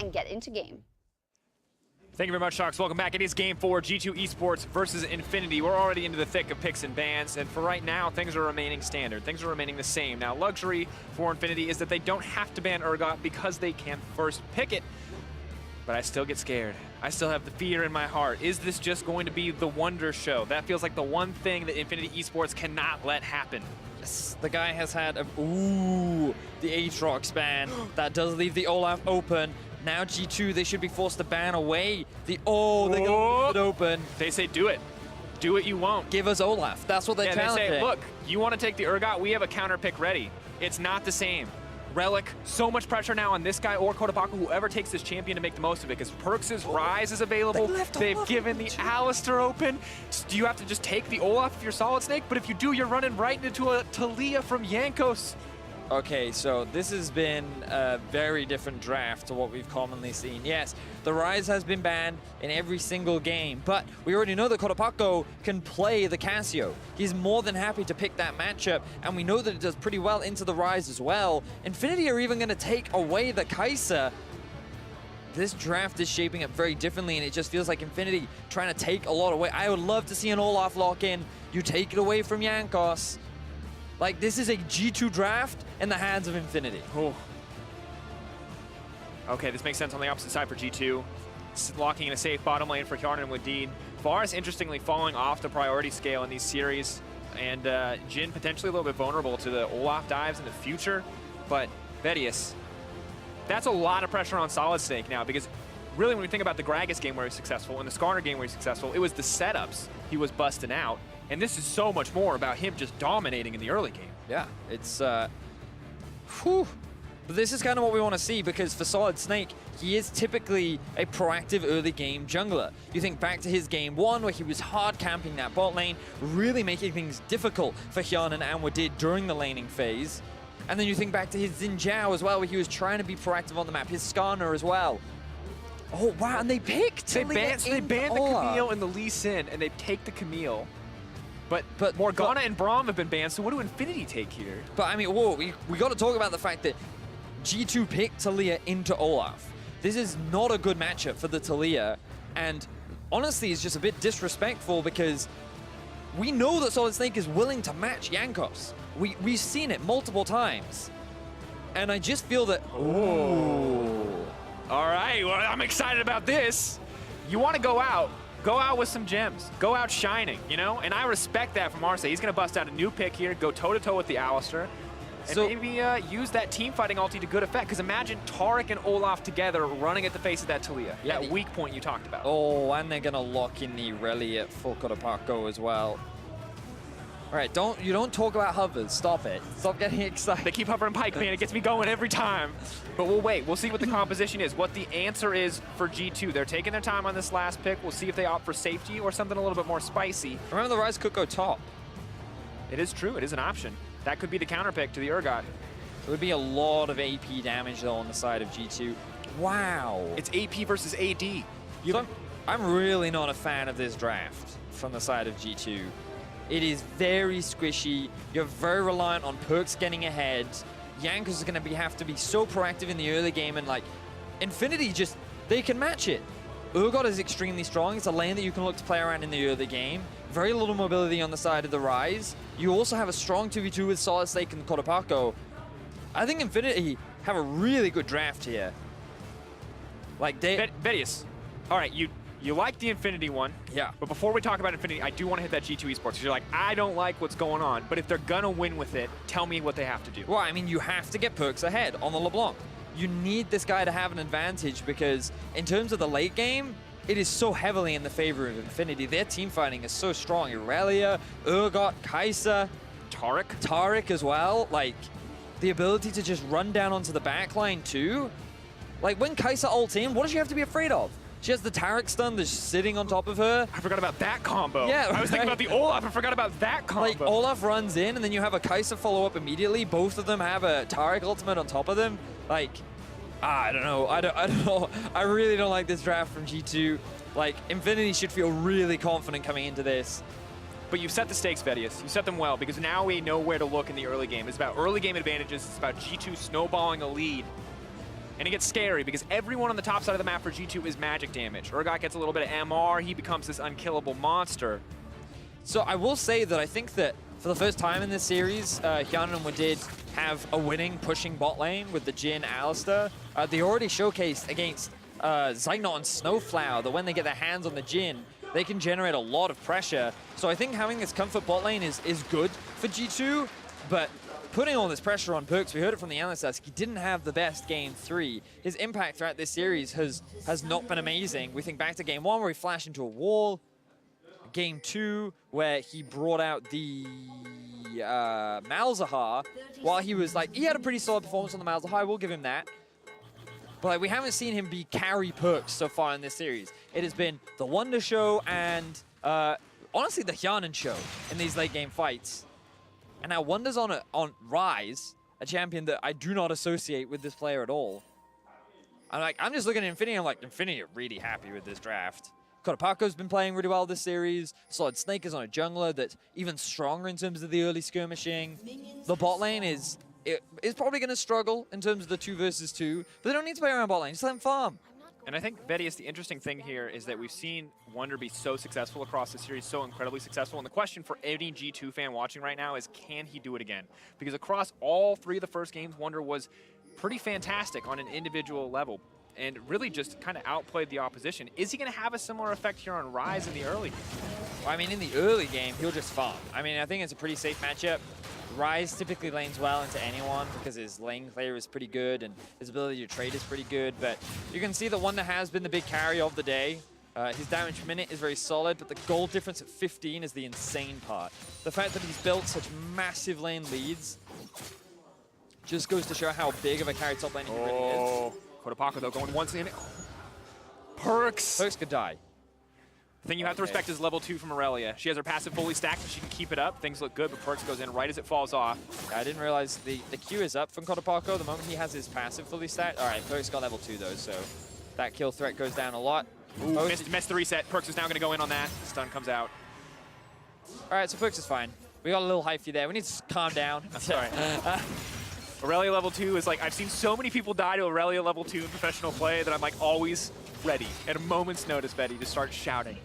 and get into game. Thank you very much, Sharks. Welcome back. It is Game 4, G2 Esports versus Infinity. We're already into the thick of picks and bans, and for right now, things are remaining standard. Things are remaining the same. Now, luxury for Infinity is that they don't have to ban Urgot because they can first pick it. But I still get scared. I still have the fear in my heart. Is this just going to be the wonder show? That feels like the one thing that Infinity Esports cannot let happen. Yes, the guy has had a... Ooh, the Aatrox ban. That does leave the Olaf open. Now G2, they should be forced to ban away the... Oh, they're going to leave it open. They say do it. Do it, you won't. Give us Olaf. That's what they're challenging. They say, look, you want to take the Urgot? We have a counter pick ready. It's not the same. Relic, so much pressure now on this guy or Kotopaku, whoever takes this champion to make the most of it, because Perks' Rise is available. They've given the Alistar open. Do you have to just take the Olaf if you're Solid Snake? But if you do, you're running right into a Taliyah from Jankos. Okay, so this has been a very different draft to what we've commonly seen. Yes, the Rise has been banned in every single game, but we already know that Kotopaku can play the Casio. He's more than happy to pick that matchup, and we know that it does pretty well into the Rise as well. Infinity are even going to take away the Kai'Sa. This draft is shaping up very differently, and it just feels like Infinity trying to take a lot away. I would love to see an Olaf lock in. You take it away from Jankos. Like, this is a G2 draft in the hands of Infinity. Oh. Okay, this makes sense on the opposite side for G2. Locking in a safe bottom lane for Kjarnan and Wadid. Varus, interestingly, falling off the priority scale in these series. And Jhin potentially a little bit vulnerable to the Olaf dives in the future. But Vedius, that's a lot of pressure on Solid Snake now, because really when we think about the Gragas game where he was successful and the Skarner game where he was successful, it was the setups he was busting out. And this is so much more about him just dominating in the early game. Yeah, it's, whew. But this is kind of what we want to see, because for Solid Snake, he is typically a proactive early game jungler. You think back to his game 1, where he was hard camping that bot lane, really making things difficult for Kjarnan and Wadid during the laning phase. And then you think back to his Xin Zhao as well, where he was trying to be proactive on the map, his Skarner as well. Oh, wow, and they picked They banned the Camille and the Lee Sin, and they take the Camille. But Morgana and Braum have been banned, so what do Infinity take here? But I mean, whoa, we got to talk about the fact that G2 picked Taliyah into Olaf. This is not a good matchup for the Taliyah, and honestly, it's just a bit disrespectful, because we know that Solid Snake is willing to match Jankos. We've seen it multiple times, and I just feel that... Ooh. All right, well, I'm excited about this. You want to go out with some gems. Go out shining, you know? And I respect that from Arce. He's going to bust out a new pick here, go toe-to-toe with the Alistar, and maybe use that team fighting ulti to good effect. Because imagine Taric and Olaf together running at the face of that Taliyah, that weak point you talked about. Oh, and they're going to lock in the Reliant for Kotopaku as well. All right, you don't talk about hovers. Stop it. Stop getting excited. They keep hovering Pike, man. It gets me going every time. But we'll wait. We'll see what the composition is, what the answer is for G2. They're taking their time on this last pick. We'll see if they opt for safety or something a little bit more spicy. Remember, the Rise could go top. It is true. It is an option. That could be the counter pick to the Urgot. It would be a lot of AP damage, though, on the side of G2. Wow. It's AP versus AD. So I'm really not a fan of this draft from the side of G2. It is very squishy. You're very reliant on Perks getting ahead. Jankos is going to have to be so proactive in the early game, and like Infinity just, they can match it. Urgot is extremely strong. It's a lane that you can look to play around in the early game. Very little mobility on the side of the Rise. You also have a strong 2v2 with Solid Snake and Kotopaku. I think Infinity have a really good draft here. Like they... Vedius, all right, you like the Infinity one. Yeah. But before we talk about Infinity, I do want to hit that G2 Esports, because you're like, I don't like what's going on, but if they're going to win with it, tell me what they have to do. Well, I mean, you have to get Perks ahead on the LeBlanc. You need this guy to have an advantage, because in terms of the late game, it is so heavily in the favor of Infinity. Their team fighting is so strong. Irelia, Urgot, Kai'Sa, Taric as well. Like, the ability to just run down onto the backline too. Like, when Kai'Sa ults in, what does she have to be afraid of? She has the Taric stun that's sitting on top of her. I forgot about that combo. Yeah, I was thinking about the Olaf. I forgot about that combo. Like, Olaf runs in, and then you have a Kai'Sa follow up immediately. Both of them have a Taric ultimate on top of them. Like, I don't know. I don't know. I really don't like this draft from G2. Like, Infinity should feel really confident coming into this. But you've set the stakes, Vedius. You set them well, because now we know where to look in the early game. It's about early game advantages. It's about G2 snowballing a lead. And it gets scary because everyone on the top side of the map for G2 is magic damage. Urgot gets a little bit of MR, he becomes this unkillable monster. So I will say that I think that for the first time in this series, Hyun and Wadid have a winning pushing bot lane with the Jhin Alistar. They already showcased against Zygnot and Snowflower that when they get their hands on the Jhin, they can generate a lot of pressure. So I think having this comfort bot lane is good for G2, but putting all this pressure on Perkz, we heard it from the analyst desk, he didn't have the best game 3. His impact throughout this series has not been amazing. We think back to game 1 where he flashed into a wall, game 2 where he brought out the Malzahar while he was like, he had a pretty solid performance on the Malzahar, we'll give him that. But like, we haven't seen him be carry Perkz so far in this series. It has been the Wonder Show and honestly the Hyanan Show in these late game fights. And now Wonder's on Rise, a champion that I do not associate with this player at all. I'm just looking at Infinity, I'm like, Infinity are really happy with this draft. Kotopako's been playing really well this series. Solid Snake is on a jungler that's even stronger in terms of the early skirmishing. The bot lane is probably going to struggle in terms of the 2 versus 2, but they don't need to play around bot lane, just let them farm. And I think, Vedius, the interesting thing here is that we've seen Wonder be so successful across the series, so incredibly successful. And the question for any G2 fan watching right now is, can he do it again? Because across all 3 of the first games, Wonder was pretty fantastic on an individual level and really just kind of outplayed the opposition. Is he going to have a similar effect here on Rise in the early game? Well, I mean, in the early game, he'll just farm. I mean, I think it's a pretty safe matchup. Rise typically lanes well into anyone because his lane clear is pretty good and his ability to trade is pretty good, but you can see that Wonder has been the big carry of the day. His damage per minute is very solid, but the gold difference at 15 is the insane part. The fact that he's built such massive lane leads just goes to show how big of a carry top lane he really is. Kotopako, though, going once in. Perkz could die. The thing you have to respect is level 2 from Aurelia. She has her passive fully stacked, so she can keep it up. Things look good, but Perkz goes in right as it falls off. I didn't realize the Q is up from Kotopako the moment he has his passive fully stacked. All right, Perkz got level 2, though, so that kill threat goes down a lot. Ooh, missed the reset. Perkz is now going to go in on that. Stun comes out. All right, so Perkz is fine. We got a little hyphy there. We need to calm down. Sorry. Aurelia level 2 is like, I've seen so many people die to Aurelia level 2 in professional play that I'm like always ready at a moment's notice, Betty, to start shouting.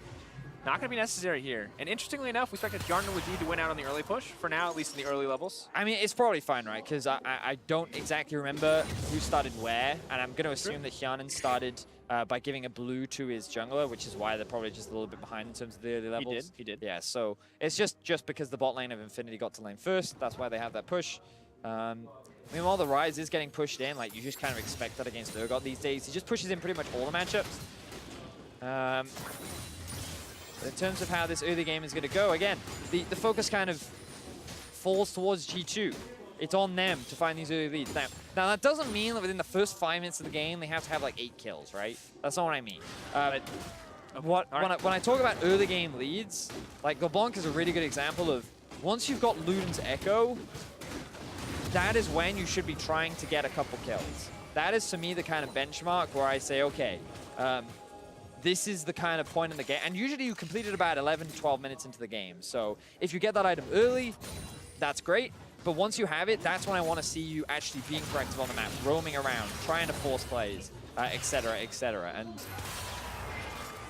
Not going to be necessary here. And interestingly enough, we expected Yarn with D to win out on the early push, for now, at least in the early levels. I mean, it's probably fine, right? Because I don't exactly remember who started where, and I'm going to assume that Hyanan started by giving a blue to his jungler, which is why they're probably just a little bit behind in terms of the early levels. He did. Yeah, so it's just because the bot lane of Infinity got to lane first, that's why they have that push. Meanwhile, the Rise is getting pushed in, like you just kind of expect that against Urgot these days. He just pushes in pretty much all the matchups. But in terms of how this early game is going to go, again, the focus kind of falls towards G2. It's on them to find these early leads. Now that doesn't mean that within the first 5 minutes of the game, they have to have like 8 kills, right? That's not what I mean. When I talk about early game leads, like LeBlanc is a really good example of once you've got Luden's Echo, that is when you should be trying to get a couple kills. That is, to me, the kind of benchmark where I say, okay, this is the kind of point in the game. And usually you complete it about 11 to 12 minutes into the game. So if you get that item early, that's great. But once you have it, that's when I want to see you actually being proactive on the map, roaming around, trying to force plays, etc., etc. And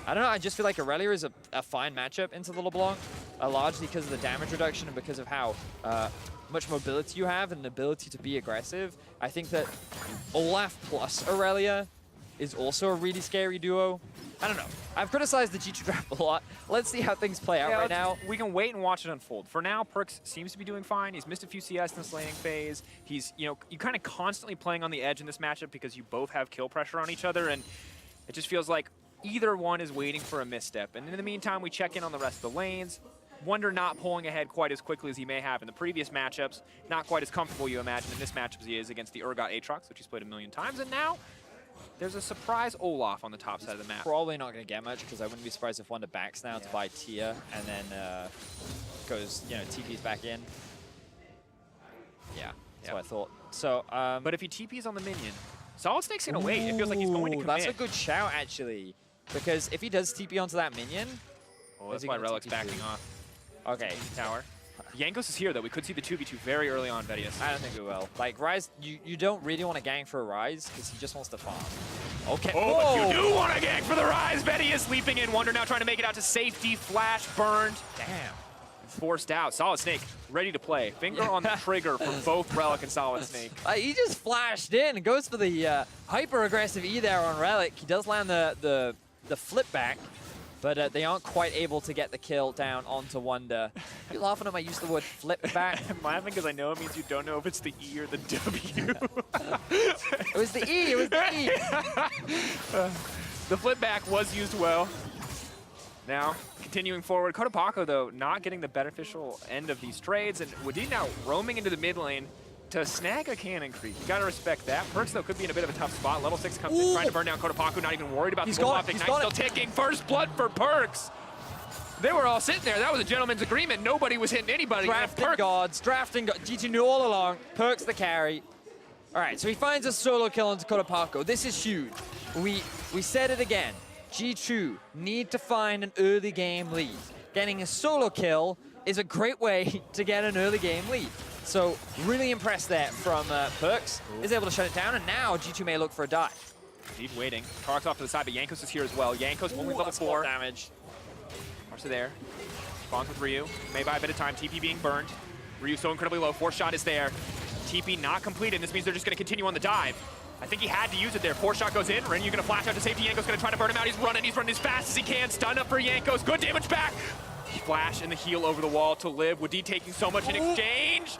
I don't know, I just feel like Aurelia is a fine matchup into the LeBlanc, largely because of the damage reduction and because of how much mobility you have and the ability to be aggressive. I think that Olaf plus Aurelia is also a really scary duo. I don't know. I've criticized the G2 draft a lot. Let's see how things play out right now. We can wait and watch it unfold. For now, Perkz seems to be doing fine. He's missed a few CS in this laning phase. He's, you're kind of constantly playing on the edge in this matchup because you both have kill pressure on each other, and it just feels like either one is waiting for a misstep. And in the meantime, we check in on the rest of the lanes. Wonder not pulling ahead quite as quickly as he may have in the previous matchups. Not quite as comfortable, you imagine, in this matchup as he is against the Urgot Aatrox, which he's played a million times. And now, there's a surprise Olaf on the top side of the map. Probably not going to get much, because I wouldn't be surprised if Wonder backs now to buy Tia, and then goes, TP's back in. Yeah, that's what I thought. So, but if he TP's on the minion, Solid Snake's going to wait. It feels like he's going to commit. That's a good shout, actually. Because if he does TP onto that minion... Oh, that's why Relic's backing off. Okay. Tower. Jankos is here, though. We could see the 2v2 very early on, Vedius. I don't think we will. Like, Ryze, you don't really want to gank for a Ryze because he just wants to farm. Okay. Oh, but you do want to gank for the Rise. Vedius leaping in. Wonder now trying to make it out to safety. Flash burned. Damn. Forced out. Solid Snake ready to play. Finger on the trigger for both Relic and Solid Snake. He just flashed in and goes for the hyper-aggressive E there on Relic. He does land the flip back, but they aren't quite able to get the kill down onto Wonder. You laughing at my use of the word flip back? I'm laughing because I know it means you don't know if it's the E or the W. It was the E. It was the E. The flip back was used well. Now, continuing forward, Kotopako, though, not getting the beneficial end of these trades, and Wadid now roaming into the mid lane to snag a cannon creep. You gotta respect that. Perks, though, could be in a bit of a tough spot. Level 6 comes in, trying to burn down Kotopako, not even worried about the full Ignite still ticking. First blood for Perks. They were all sitting there. That was a gentleman's agreement. Nobody was hitting anybody. Drafting gods. G2 knew all along. Perks the carry. All right, so he finds a solo kill onto Kotopako. This is huge. We said it again. G2 need to find an early game lead. Getting a solo kill is a great way to get an early game lead. So really impressed there from Perks. Is able to shut it down, and now G2 may look for a dive. Indeed waiting. Tark's off to the side, but Jankos is here as well. Jankos only level 4. Damage. Marcia there. Spawns with Ryu. May buy a bit of time. TP being burned. Ryu so incredibly low. 4 shot is there. TP not completed. This means they're just going to continue on the dive. I think he had to use it there. 4 shot goes in. Renu going to flash out to safety. Jankos going to try to burn him out. He's running as fast as he can. Stun up for Jankos. Good damage back. Flash and the heal over the wall to live. Wadid taking so much in exchange.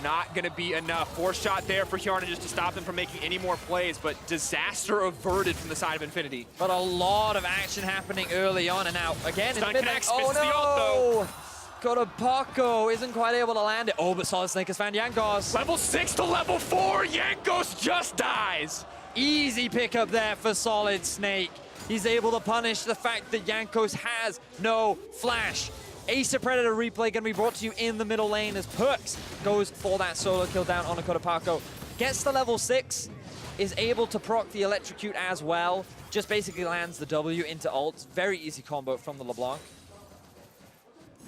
Not going to be enough. 4 shot there for Hjarnan just to stop them from making any more plays, but disaster averted from the side of Infinity. But a lot of action happening early on, and now again Stun in the connects, oh misses the ult, though. Kotopako isn't quite able to land it. Oh, but Solid Snake has found Jankos. Level 6 to level 4. Jankos just dies. Easy pickup there for Solid Snake. He's able to punish the fact that Jankos has no flash. Ace of Predator replay going to be brought to you in the middle lane as Perks goes for that solo kill down on Kotopako. Gets to level 6, is able to proc the electrocute as well. Just basically lands the W into ult. Very easy combo from the LeBlanc.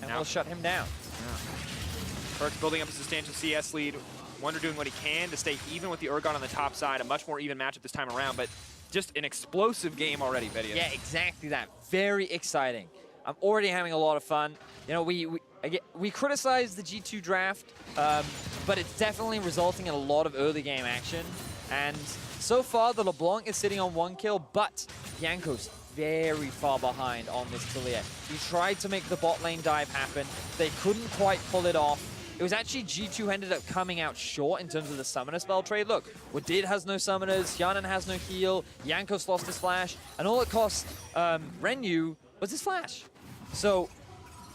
And we'll shut him down. Yeah. Perks building up a substantial CS lead. Wonder doing what he can to stay even with the Urgot on the top side. A much more even matchup this time around, but just an explosive game already, Vedius. Yeah, exactly that. Very exciting. I'm already having a lot of fun. You know, we criticize the G2 draft, but it's definitely resulting in a lot of early game action. And so far, the LeBlanc is sitting on 1 kill, but Jankos very far behind on this Talia. He tried to make the bot lane dive happen. They couldn't quite pull it off. It was actually G2 who ended up coming out short in terms of the summoner spell trade. Look, Wadid has no summoners, Hjarnan has no heal, Jankos lost his flash, and all it cost Renu was his flash. So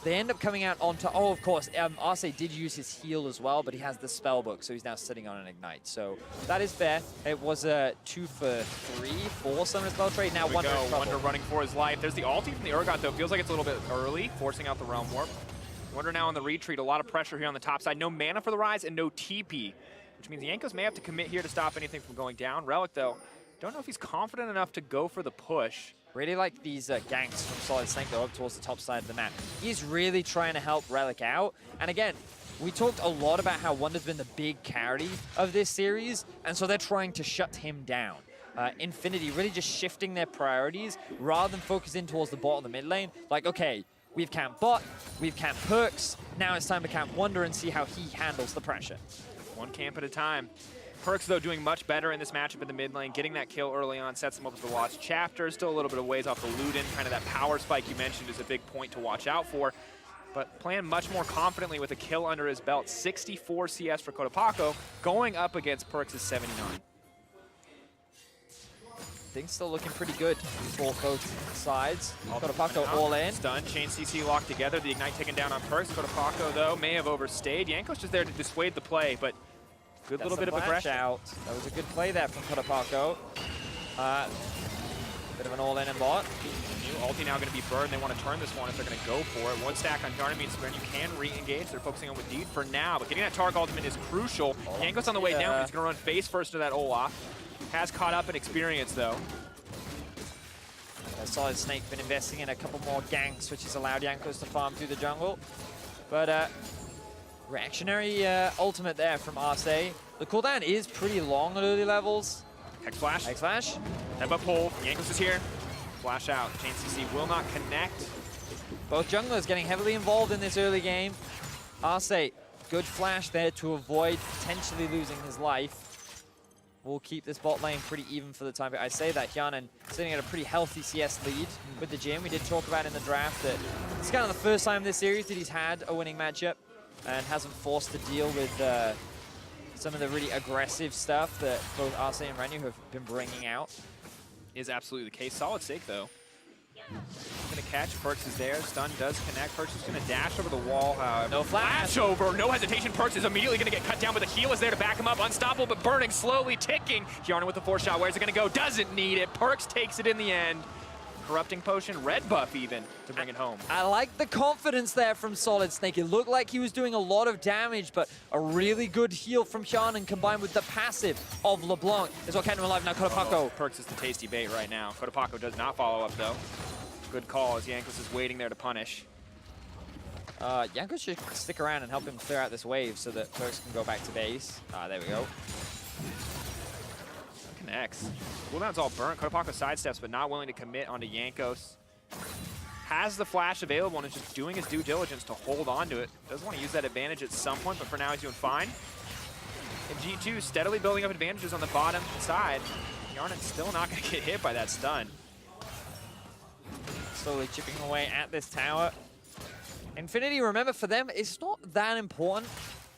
they end up coming out onto, oh, of course, Arce did use his heal as well, but he has the spell book, so he's now sitting on an ignite. So that is fair. It was a 2 for 3 for summoner spell trade. Now Wonder in trouble. Wonder running for his life. There's the ulti from the Urgot, though. Feels like it's a little bit early, forcing out the Realm Warp. Wonder now on the retreat. A lot of pressure here on the top side. No mana for the Rise and no TP, which means Jankos may have to commit here to stop anything from going down. Relic, though, don't know if he's confident enough to go for the push. Really like these ganks from Solid Snake, though, up towards the top side of the map. He's really trying to help Relic out. And again, we talked a lot about how Wonder's been the big carry of this series, and so they're trying to shut him down. Infinity really just shifting their priorities rather than focusing towards the bot of the mid lane. Like, okay, we've camped bot, we've camped Perks, now it's time to camp Wonder and see how he handles the pressure. 1 camp at a time. Perks, though, doing much better in this matchup in the mid lane. Getting that kill early on sets him up with the Watch Chapter. Still a little bit of ways off the Luden. Kind of that power spike you mentioned is a big point to watch out for. But playing much more confidently with a kill under his belt. 64 CS for Kotopako. Going up against Perks is 79. Things still looking pretty good for both sides. Kotopako all in. Stun, chain CC locked together. The Ignite taken down on Perks. Kotopako, though, may have overstayed. Jankos just there to dissuade the play, but good little bit of aggression. Out. That was a good play there from Kotopako. Bit of an all-in and bot. New ulti now going to be burned. They want to turn this one if they're going to go for it. 1 stack on Hjarnan means you can re-engage. They're focusing on Wadid for now, but getting that Targ ultimate is crucial. Jankos on the way down. He's going to run face first to that Olaf. Has caught up in experience, though. Solid Snake been investing in a couple more ganks, which has allowed Jankos to farm through the jungle. But Reactionary ultimate there from Arce. The cooldown is pretty long at early levels. Hex Flash. Hex Flash. Headbutt pull. Jankos is here. Flash out. Chain CC will not connect. Both junglers getting heavily involved in this early game. Arce, good flash there to avoid potentially losing his life. We'll keep this bot lane pretty even for the time being. I say that Hjarnan sitting at a pretty healthy CS lead with the Jhin. We did talk about in the draft that it's kind of the first time this series that he's had a winning matchup and hasn't forced to deal with some of the really aggressive stuff that both Arce and Renu have been bringing out. Is absolutely the case. Solid stake though. Gonna catch. Perks is there. Stun does connect. Perks is gonna dash over the wall, however. No flash. Over. No hesitation. Perks is immediately gonna get cut down, but the heal is there to back him up. Unstoppable, but burning, slowly ticking. Hjarnan with the 4-shot. Where's it gonna go? Doesn't need it. Perks takes it in the end. Corrupting Potion, red buff even, to bring it home. I like the confidence there from Solid Snake. It looked like he was doing a lot of damage, but a really good heal from Hjarnan combined with the passive of LeBlanc is what kept him alive. Now Kotopako. Perks is the tasty bait right now. Kotopako does not follow up though. Good call as Jankos is waiting there to punish. Jankos should stick around and help him clear out this wave so that Perks can go back to base. There we go. Connects. Cooldown's all burnt. Kotopako sidesteps, but not willing to commit onto Jankos. Has the flash available and is just doing his due diligence to hold on to it. Does want to use that advantage at some point, but for now he's doing fine. And G2 steadily building up advantages on the bottom side. Hjarnan's still not going to get hit by that stun. Slowly chipping away at this tower. Infinity, remember, for them, it's not that important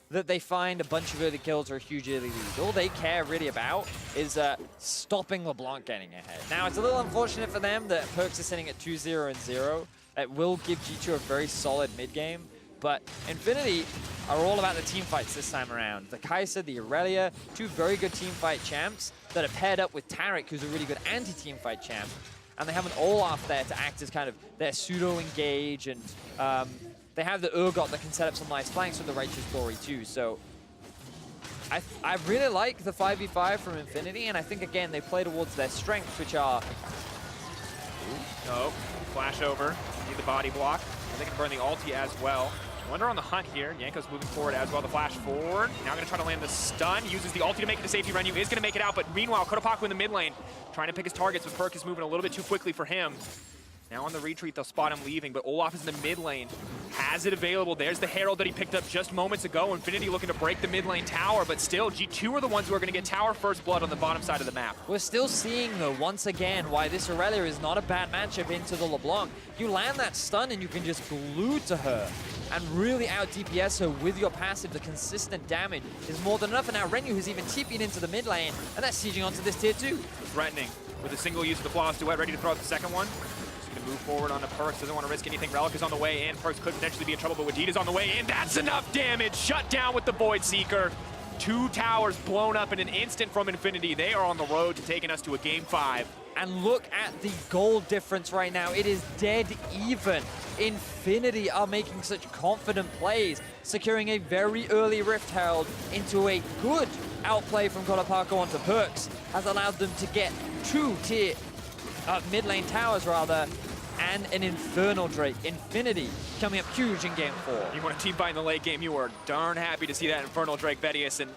that they find a bunch of early kills or a huge early lead. All they care really about is stopping LeBlanc getting ahead. Now, it's a little unfortunate for them that Perks is sitting at 2-0 and 0. That will give G2 a very solid mid-game. But Infinity are all about the team fights this time around. The Kai'Sa, the Irelia, two very good team fight champs that are paired up with Taric, who's a really good anti-team fight champ. And they have an Olaf there to act as kind of their pseudo-engage, and they have the Urgot that can set up some nice flanks with the Righteous Glory too. So I really like the 5v5 from Infinity, and I think, again, they play towards their strengths, which are... Oh, flash over. Need the body block. And they can burn the ulti as well. Wonder on the hunt here. Jankos moving forward as well. The flash forward. Now going to try to land the stun. Uses the ulti to make it to safety. Renu is going to make it out, but meanwhile, Kotopako in the mid lane trying to pick his targets, but Perk is moving a little bit too quickly for him. Now on the retreat, they'll spot him leaving, but Olaf is in the mid lane. Has it available. There's the Herald that he picked up just moments ago. Infinity looking to break the mid lane tower, but still, G2 are the ones who are going to get tower first blood on the bottom side of the map. We're still seeing, though, once again, why this Irelia is not a bad matchup into the LeBlanc. You land that stun and you can just glue to her and really out DPS her with your passive. The consistent damage is more than enough, and now Renu has even TP'd into the mid lane, and that's sieging onto this tier 2. Threatening with a single use of the Flawless Duet, ready to throw out the second one. Move forward onto Perks, doesn't want to risk anything. Relic is on the way in. Perks could potentially be in trouble, but Wadid is on the way in. That's enough damage. Shut down with the Void Seeker. 2 towers blown up in an instant from Infinity. They are on the road to taking us to a game 5. And look at the goal difference right now. It is dead even. Infinity are making such confident plays, securing a very early Rift Herald into a good outplay from Kotopako onto Perks, has allowed them to get 2 mid lane towers rather, and an Infernal Drake. Infinity coming up huge in game 4. You want to team fight in the late game, you are darn happy to see that Infernal Drake, Vedius, and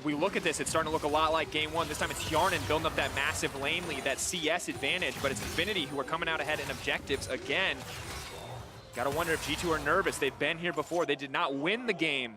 we look at this, it's starting to look a lot like game 1. This time it's Hjarnan building up that massive lane lead, that CS advantage, but it's Infinity who are coming out ahead in objectives again. Gotta wonder if G2 are nervous. They've been here before. They did not win the game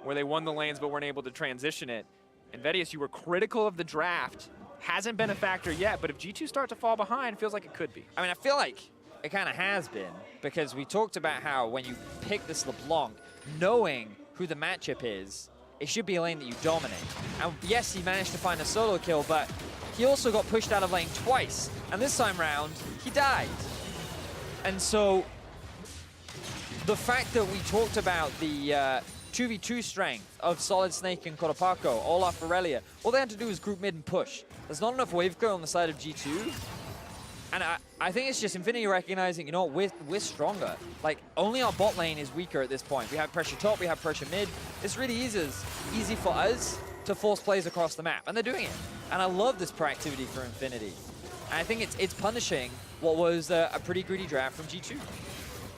where they won the lanes but weren't able to transition it. And Vedius, you were critical of the draft. Hasn't been a factor yet, but if G2 start to fall behind, it feels like it could be. I mean, I feel like it kind of has been, because we talked about how when you pick this LeBlanc, knowing who the matchup is, it should be a lane that you dominate. And yes, he managed to find a solo kill, but he also got pushed out of lane twice. And this time round, he died. And so the fact that we talked about the 2v2 strength of Solid Snake and Kotopako, Olaf Irelia, all they had to do was group mid and push. There's not enough wave clear on the side of G2. And I think it's just Infinity recognizing, you know what, we're stronger. Like, only our bot lane is weaker at this point. We have pressure top, we have pressure mid. It's really easy for us to force plays across the map, and they're doing it. And I love this proactivity for Infinity. And I think it's punishing what was a pretty greedy draft from G2.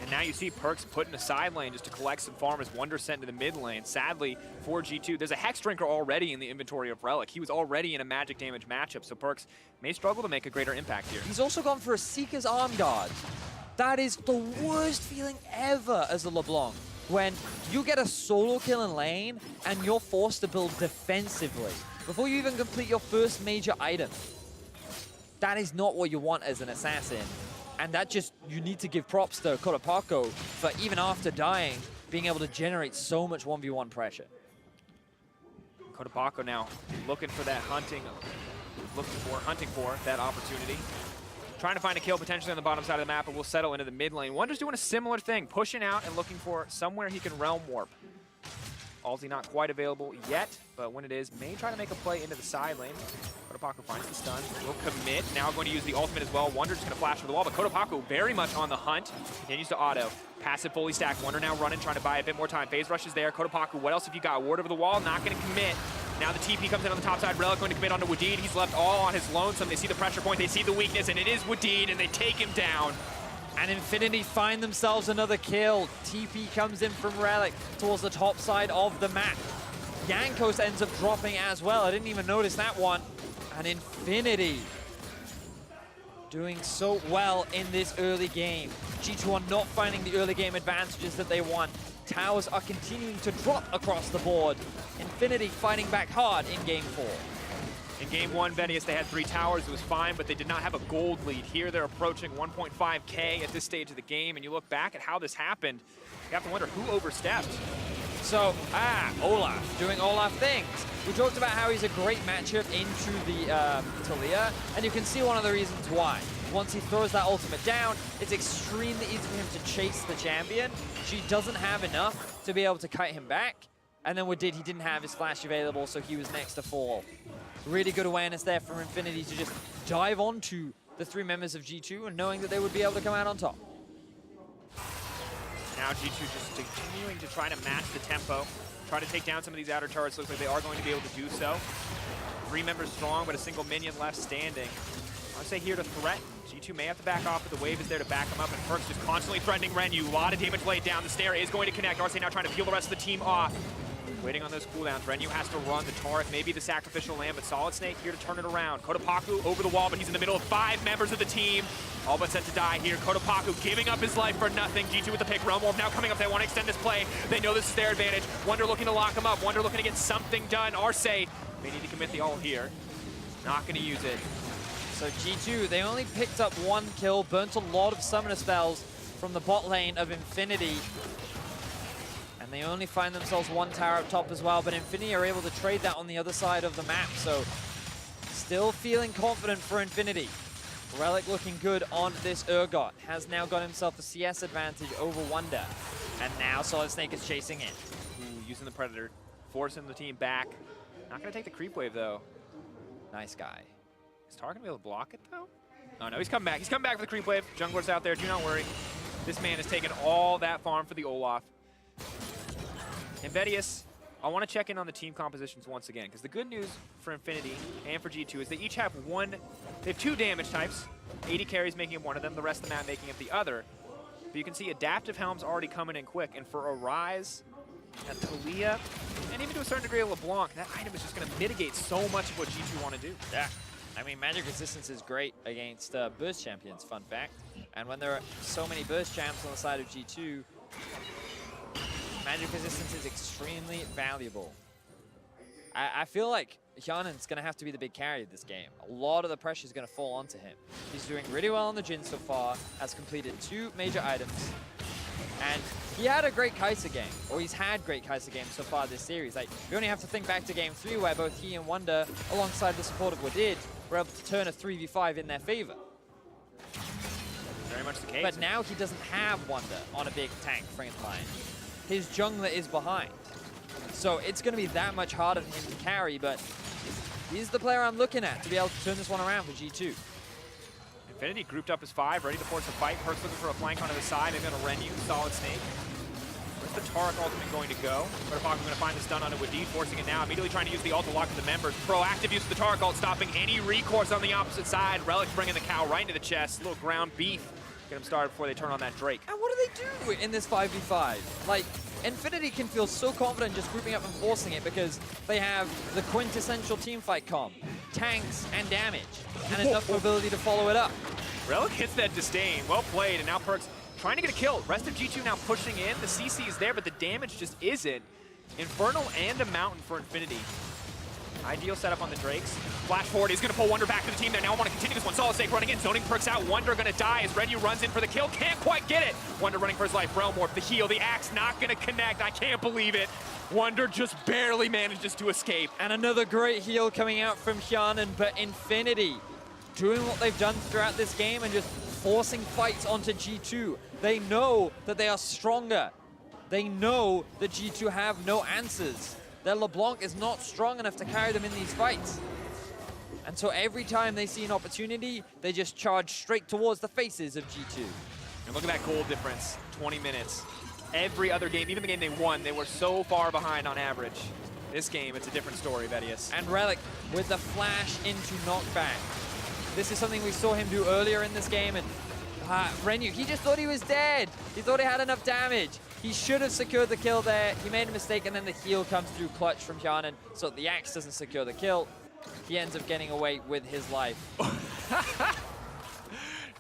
And And now you see Perkz put in the side lane just to collect some farmers. Wonder sent to the mid lane. Sadly, for G2, there's a Hex Drinker already in the inventory of Relic. He was already in a magic damage matchup, so Perkz may struggle to make a greater impact here. He's also gone for a Seeker's Arm Guard. That is the worst feeling ever as a LeBlanc, when you get a solo kill in lane and you're forced to build defensively before you even complete your first major item. That is not what you want as an assassin. And that just, you need to give props to Kodapako for, even after dying, being able to generate so much 1v1 pressure. Kodapako now looking for that hunting for that opportunity. Trying to find a kill potentially on the bottom side of the map, but will settle into the mid lane. Wonder's doing a similar thing, pushing out and looking for somewhere he can realm warp. Ulti not quite available yet, but when it is, may try to make a play into the side lane. Kodapako finds the stun, will commit, now going to use the ultimate as well. Wonder just going to flash over the wall, but Kodapako very much on the hunt, continues to auto. Passive fully stacked, Wonder now running, trying to buy a bit more time. Phase rush is there, Kodapako, what else have you got? Ward over the wall, not going to commit. Now the TP comes in on the top side, Relic going to commit onto Wadid. He's left all on his lonesome. They see the pressure point, they see the weakness, and it is Wadid, and they take him down. And Infinity find themselves another kill. TP comes in from Relic towards the top side of the map. Yankos ends up dropping as well. I didn't even notice that one. And Infinity doing so well in this early game. G2 are not finding the early game advantages that they want. Towers are continuing to drop across the board. Infinity fighting back hard in game 4. In game 1, Venius, they had 3 towers. It was fine, but they did not have a gold lead. Here, they're approaching 1.5K at this stage of the game, and you look back at how this happened, you have to wonder who overstepped. So, Olaf, doing Olaf things. We talked about how he's a great matchup into the Talia, and you can see one of the reasons why. Once he throws that ultimate down, it's extremely easy for him to chase the champion. She doesn't have enough to be able to kite him back. And then he didn't have his flash available, so he was next to fall. Really good awareness there from Infinity to just dive onto the 3 members of G2 and knowing that they would be able to come out on top. Now G2 just continuing to try to match the tempo, try to take down some of these outer turrets. Looks like they are going to be able to do so. 3 members strong, but a single minion left standing. I would say here to threaten. G2 may have to back off, but the wave is there to back him up, and Perkz just constantly threatening Renu. A lot of damage laid down. The stair is going to connect. Arce now trying to peel the rest of the team off. Waiting on those cooldowns. Renu has to run the Tauren, maybe the sacrificial lamb, but Solid Snake here to turn it around. Kodapako over the wall, but he's in the middle of 5 members of the team. All but set to die here. Kodapako giving up his life for nothing. G2 with the pick. Realm Warp now coming up. They want to extend this play. They know this is their advantage. Wonder looking to lock him up. Wonder looking to get something done. Arce may need to commit the ult here. Not going to use it. So G2, they only picked up 1 kill, burnt a lot of summoner spells from the bot lane of Infinity. And they only find themselves 1 tower up top as well, but Infinity are able to trade that on the other side of the map, so still feeling confident for Infinity. Relic looking good on this Urgot, has now got himself a CS advantage over Wonder, and now Solid Snake is chasing in. Ooh, using the Predator, forcing the team back. Not going to take the creep wave, though. Nice guy. Is Tar going to be able to block it, though? Oh, no, he's coming back. He's coming back for the creep wave. Jungler's out there, do not worry. This man has taken all that farm for the Olaf. And Vedius, I want to check in on the team compositions once again, because the good news for Infinity and for G2 is they each have they have 2 damage types, 80 carries making up one of them, the rest of the map making up the other. But you can see Adaptive Helm's already coming in quick, and for Arise, and Talia, and even to a certain degree LeBlanc, that item is just going to mitigate so much of what G2 want to do. Yeah, I mean, magic resistance is great against burst champions, fun fact. And when there are so many burst champs on the side of G2, magic resistance is extremely valuable. I feel like Hyunan's going to have to be the big carry of this game. A lot of the pressure is going to fall onto him. He's doing really well on the Jhin so far, has completed 2 major items. And he had a great Kai'Sa game, or he's had great Kai'Sa games so far this series. Like, we only have to think back to game 3 where both he and Wonder, alongside the support of Wadid, were able to turn a 3v5 in their favor. Very much the case. But now he doesn't have Wonder on a big tank front line. His jungler is behind. So it's going to be that much harder for him to carry, but he's the player I'm looking at to be able to turn this one around for G2. Infinity grouped up as 5, ready to force a fight. Perkz looking for a flank onto the side. They're going to Renu, Solid Snake. Where's the Tauren ultimate going to go? Kodapako going to find the stun onto Wadid, forcing it now. Immediately trying to use the ult to lock the members. Proactive use of the Tauren ult, stopping any recourse on the opposite side. Relic bringing the cow right into the chest. A little ground beef Get them started before they turn on that Drake. And what do they do in this 5v5? Like, Infinity can feel so confident just grouping up and forcing it because they have the quintessential teamfight comp, tanks and damage, and enough ability to follow it up. Relic hits that disdain. Well played, and now Perkz trying to get a kill. Rest of G2 now pushing in. The CC is there, but the damage just isn't. Infernal and a Mountain for Infinity. Ideal setup on the Drakes. Flash forward, he's gonna pull Wonder back to the team there. Now I want to continue this one. Solid Snake running in, zoning Perkz out. Wonder gonna die as Redu runs in for the kill. Can't quite get it. Wonder running for his life. Realmorph, the heal, the axe not gonna connect. I can't believe it. Wonder just barely manages to escape. And another great heal coming out from Hyanan, but Infinity doing what they've done throughout this game and just forcing fights onto G2. They know that they are stronger. They know that G2 have no answers. Their LeBlanc is not strong enough to carry them in these fights. And so every time they see an opportunity, they just charge straight towards the faces of G2. And look at that goal difference, 20 minutes. Every other game, even the game they won, they were so far behind on average. This game, it's a different story, VODs. And Relic with the flash into knockback. This is something we saw him do earlier in this game, and Renyu, he just thought he was dead. He thought he had enough damage. He should have secured the kill there. He made a mistake, and then the heal comes through clutch from Hyanan, so the axe doesn't secure the kill. He ends up getting away with his life.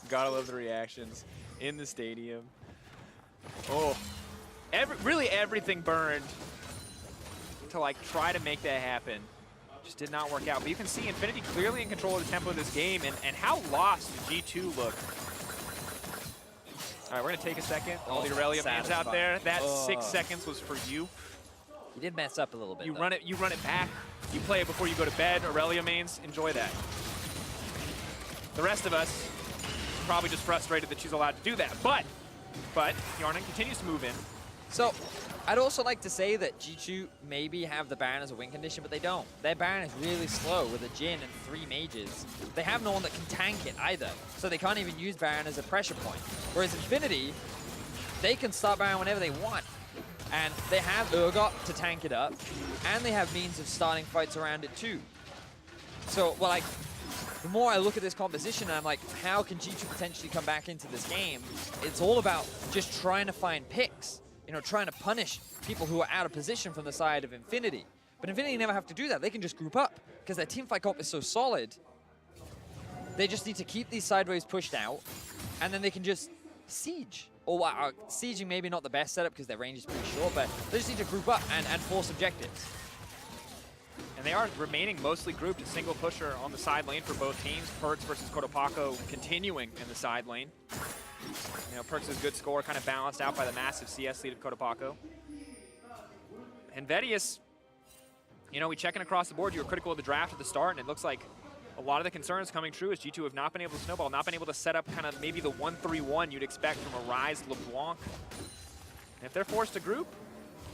Gotta love the reactions in the stadium. Oh, really everything burned to like try to make that happen. Just did not work out. But you can see Infinity clearly in control of the tempo of this game, and how lost G2 look. All right, we're gonna take a second. All the Aurelia fans out there, that 6 seconds was for you. He did mess up a little bit. You run it back. You play it before you go to bed. Aurelia mains, enjoy that. The rest of us probably just frustrated that she's allowed to do that. But Hyanan continues to move in. So, I'd also like to say that G2 maybe have the Baron as a win condition, but they don't. Their Baron is really slow with a Jhin and 3 mages. They have no one that can tank it either, so they can't even use Baron as a pressure point. Whereas Infinity, they can start Baron whenever they want. And they have Urgot to tank it up, and they have means of starting fights around it too. So, well, like, the more I look at this composition, I'm like, how can G2 potentially come back into this game? It's all about just trying to find picks. You know, trying to punish people who are out of position from the side of Infinity. But Infinity never have to do that. They can just group up because their teamfight comp is so solid. They just need to keep these sideways pushed out, and then they can just siege. Or sieging maybe not the best setup because their range is pretty short, but they just need to group up and force objectives. And they are remaining mostly grouped, a single pusher on the side lane for both teams. Perkz versus Cotopaco continuing in the side lane. You know, Perkz' good score kind of balanced out by the massive CS lead of Cotopaco. And VODs, you know, we checking across the board. You were critical of the draft at the start, and it looks like a lot of the concerns coming true is G2 have not been able to snowball, not been able to set up kind of maybe the 1-3-1 you'd expect from a Ryze LeBlanc. And if they're forced to group,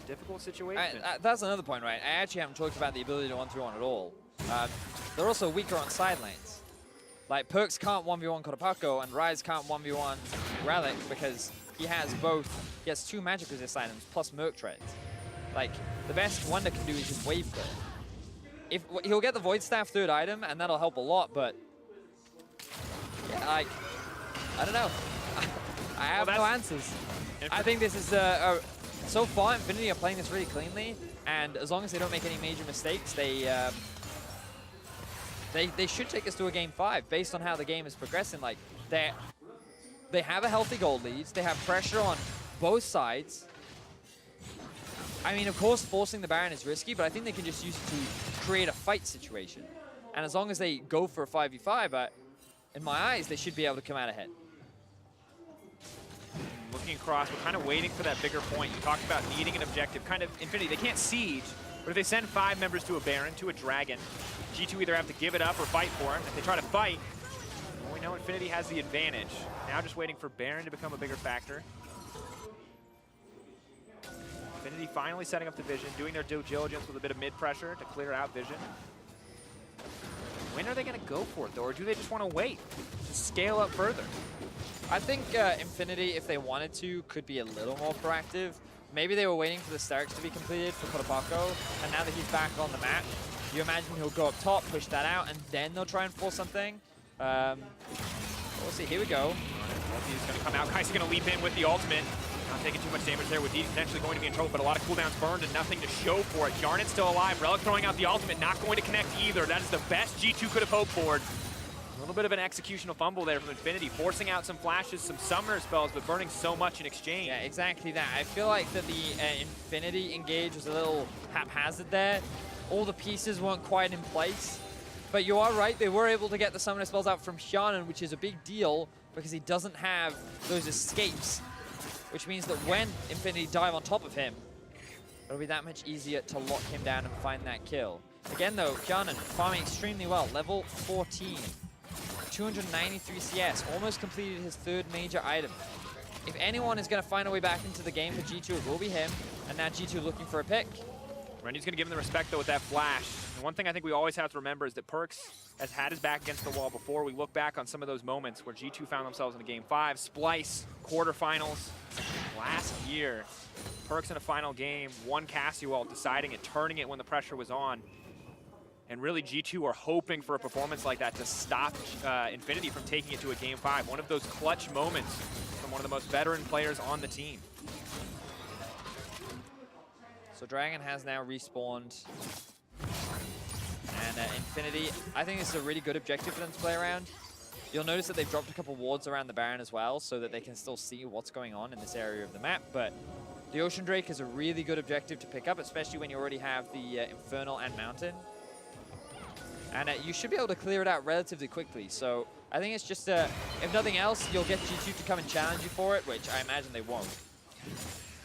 difficult situation. That's another point, right? I actually haven't talked about the ability to 1-3-1 at all. They're also weaker on side lanes. Like, Perkz can't 1v1 Cotopaco, and Ryze can't 1v1 Relic because he has both. He has 2 magic resist items plus Merc Treads. Like, the best Wonder can do is just wave clear. He'll get the Void Staff 3rd item, and that'll help a lot, but yeah, like, I don't know. I have no answers. I think this is so far Infinity are playing this really cleanly, and as long as they don't make any major mistakes, they should take us to a game 5 based on how the game is progressing. Like, they have a healthy gold lead. They have pressure on both sides. I mean, of course, forcing the Baron is risky, but I think they can just use it to create a fight situation. And as long as they go for a 5v5, in my eyes, they should be able to come out ahead. Looking across, we're kind of waiting for that bigger point. You talked about needing an objective. Kind of Infinity, they can't siege, but if they send 5 members to a Baron, to a Dragon, G2 either have to give it up or fight for it. If they try to fight, well, we know Infinity has the advantage. Now just waiting for Baron to become a bigger factor. Infinity finally setting up the vision, doing their due diligence with a bit of mid-pressure to clear out vision. When are they going to go for it, though, or do they just want to wait to scale up further? I think Infinity, if they wanted to, could be a little more proactive. Maybe they were waiting for the Starks to be completed for Cotopaco, and now that he's back on the map, you imagine he'll go up top, push that out, and then they'll try and force something. We'll see. Here we go. He's going to come out. Kai's going to leap in with the ultimate. Not taking too much damage there. Woodid potentially going to be in trouble, but a lot of cooldowns burned and nothing to show for it. Jarnet's still alive. Relic throwing out the ultimate. Not going to connect either. That is the best G2 could have hoped for. A little bit of an executional fumble there from Infinity, forcing out some flashes, some summoner spells, but burning so much in exchange. Yeah, exactly that. I feel like that the Infinity engage was a little haphazard there. All the pieces weren't quite in place. But you are right, they were able to get the summoner spells out from Hjarnan, which is a big deal because he doesn't have those escapes, which means that when Infinity dive on top of him, it'll be that much easier to lock him down and find that kill. Again though, Hjarnan farming extremely well, level 14. 293 CS, almost completed his third major item. If anyone is going to find a way back into the game for G2, it will be him. And now G2 looking for a pick. Rennie's going to give him the respect, though, with that flash. And one thing I think we always have to remember is that Perkz has had his back against the wall before. We look back on some of those moments where G2 found themselves in a Game 5, Splice, quarterfinals. Last year, Perkz in a final game, won Cassio, deciding it, turning it when the pressure was on. And really, G2 are hoping for a performance like that to stop Infinity from taking it to a Game 5. One of those clutch moments from one of the most veteran players on the team. So Dragon has now respawned. And Infinity, I think this is a really good objective for them to play around. You'll notice that they've dropped a couple wards around the Baron as well, so that they can still see what's going on in this area of the map. But the Ocean Drake is a really good objective to pick up, especially when you already have the Infernal and Mountain. And you should be able to clear it out relatively quickly. So I think it's just, if nothing else, you'll get G2 to come and challenge you for it, which I imagine they won't.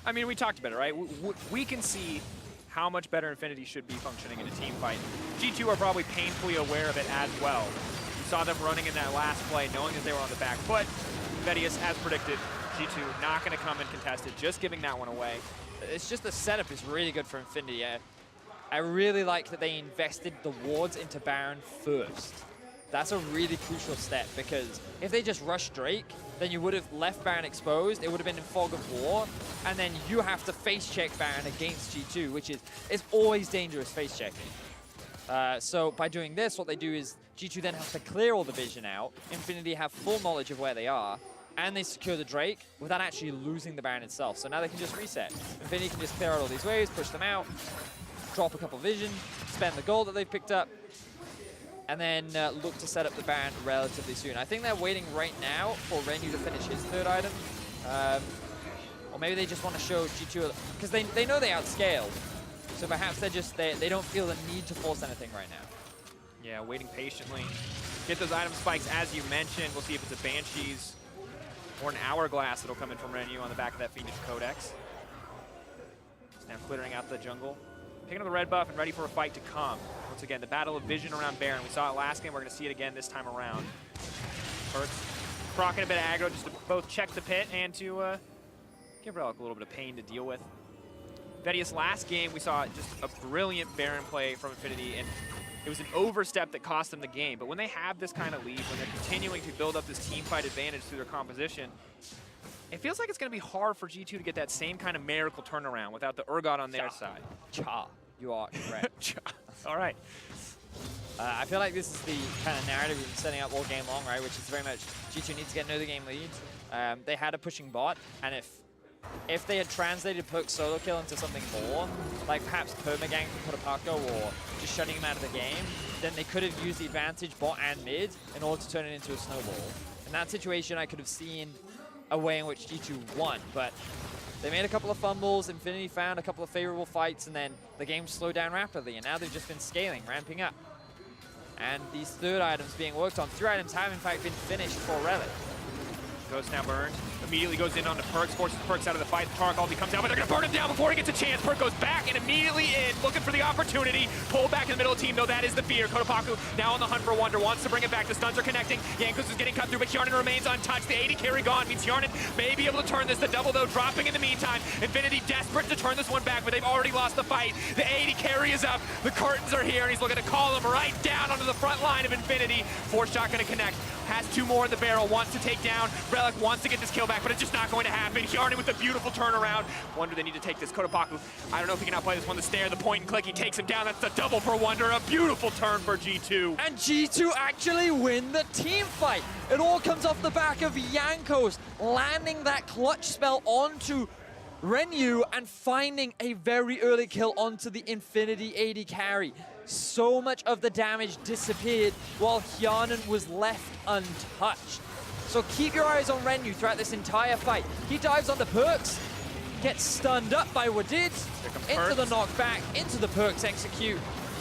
I mean, we talked about it, right? We can see how much better Infinity should be functioning in a team fight. G2 are probably painfully aware of it as well. You saw them running in that last play, knowing that they were on the back foot. VODs, as predicted, G2 not going to come and contest it, just giving that one away. It's just the setup is really good for Infinity. I really like that they invested the wards into Baron first. That's a really crucial step, because if they just rushed Drake, then you would have left Baron exposed, it would have been in fog of war, and then you have to face check Baron against G2, which is always dangerous face checking. So by doing this, what they do is G2 then has to clear all the vision out, Infinity have full knowledge of where they are, and they secure the Drake without actually losing the Baron itself. So now they can just reset. Infinity can just clear out all these waves, push them out, drop a couple vision, spend the gold that they've picked up, and then look to set up the Baron relatively soon. I think they're waiting right now for Renu to finish his third item. Or maybe they just want to show G2, because they know they outscaled. So perhaps they don't feel the need to force anything right now. Yeah, waiting patiently. Get those item spikes, as you mentioned. We'll see if it's a Banshees or an Hourglass that'll come in from Renu on the back of that Phoenix Codex. Just now clearing out the jungle. Picking up the red buff and ready for a fight to come. Once again, the battle of vision around Baron. We saw it last game. We're going to see it again this time around. Perkz procking a bit of aggro just to both check the pit and to give Relic a little bit of pain to deal with. VODs last game, we saw just a brilliant Baron play from Infinity, and it was an overstep that cost them the game. But when they have this kind of lead, when they're continuing to build up this team fight advantage through their composition, it feels like it's going to be hard for G2 to get that same kind of miracle turnaround without the Urgot on their side. Cha. You are correct. All right. I feel like this is the kind of narrative we've been setting up all game long, right? Which is very much G2 needs to get another game lead. They had a pushing bot, and if they had translated Perkz solo kill into something more, like perhaps permagang from Kotopaco or just shutting him out of the game, then they could have used the advantage bot and mid in order to turn it into a snowball. In that situation, I could have seen a way in which G2 won, but they made a couple of fumbles, Infinity found a couple of favorable fights, and then the game slowed down rapidly, and now they've just been scaling, ramping up. And these third items being worked on, 3 items have in fact been finished for Relic. Ghost now burned. Immediately goes in onto Perkz, forces Perkz out of the fight. The Tark ulti comes out, but they're going to burn him down before he gets a chance. Perkz goes back and immediately in, looking for the opportunity. Pull back in the middle of the team, though that is the fear. Kotopaco now on the hunt for Wonder, wants to bring it back. The stuns are connecting. Jankos is getting cut through, but Hjarnan remains untouched. The 80 carry gone means Hjarnan may be able to turn this. The double, though, dropping in the meantime. Infinity desperate to turn this one back, but they've already lost the fight. The 80 carry is up. The curtains are here, and he's looking to call him right down onto the front line of Infinity. Force shot going to connect. has 2 more in the barrel, wants to take down. Relic wants to get this kill back, but it's just not going to happen. Hjarnan with a beautiful turnaround. Wonder they need to take this. Kotopaku, I don't know if he can outplay this one. The stare, the point and click, he takes him down. That's the double for Wonder. A beautiful turn for G2. And G2 actually win the team fight. It all comes off the back of Jankos landing that clutch spell onto Renyu and finding a very early kill onto the Infinity AD carry. So much of the damage disappeared while Hjarnan was left untouched. So keep your eyes on Renyu throughout this entire fight. He dives on the perks, gets stunned up by Wadid, into the knockback, into the perks execute.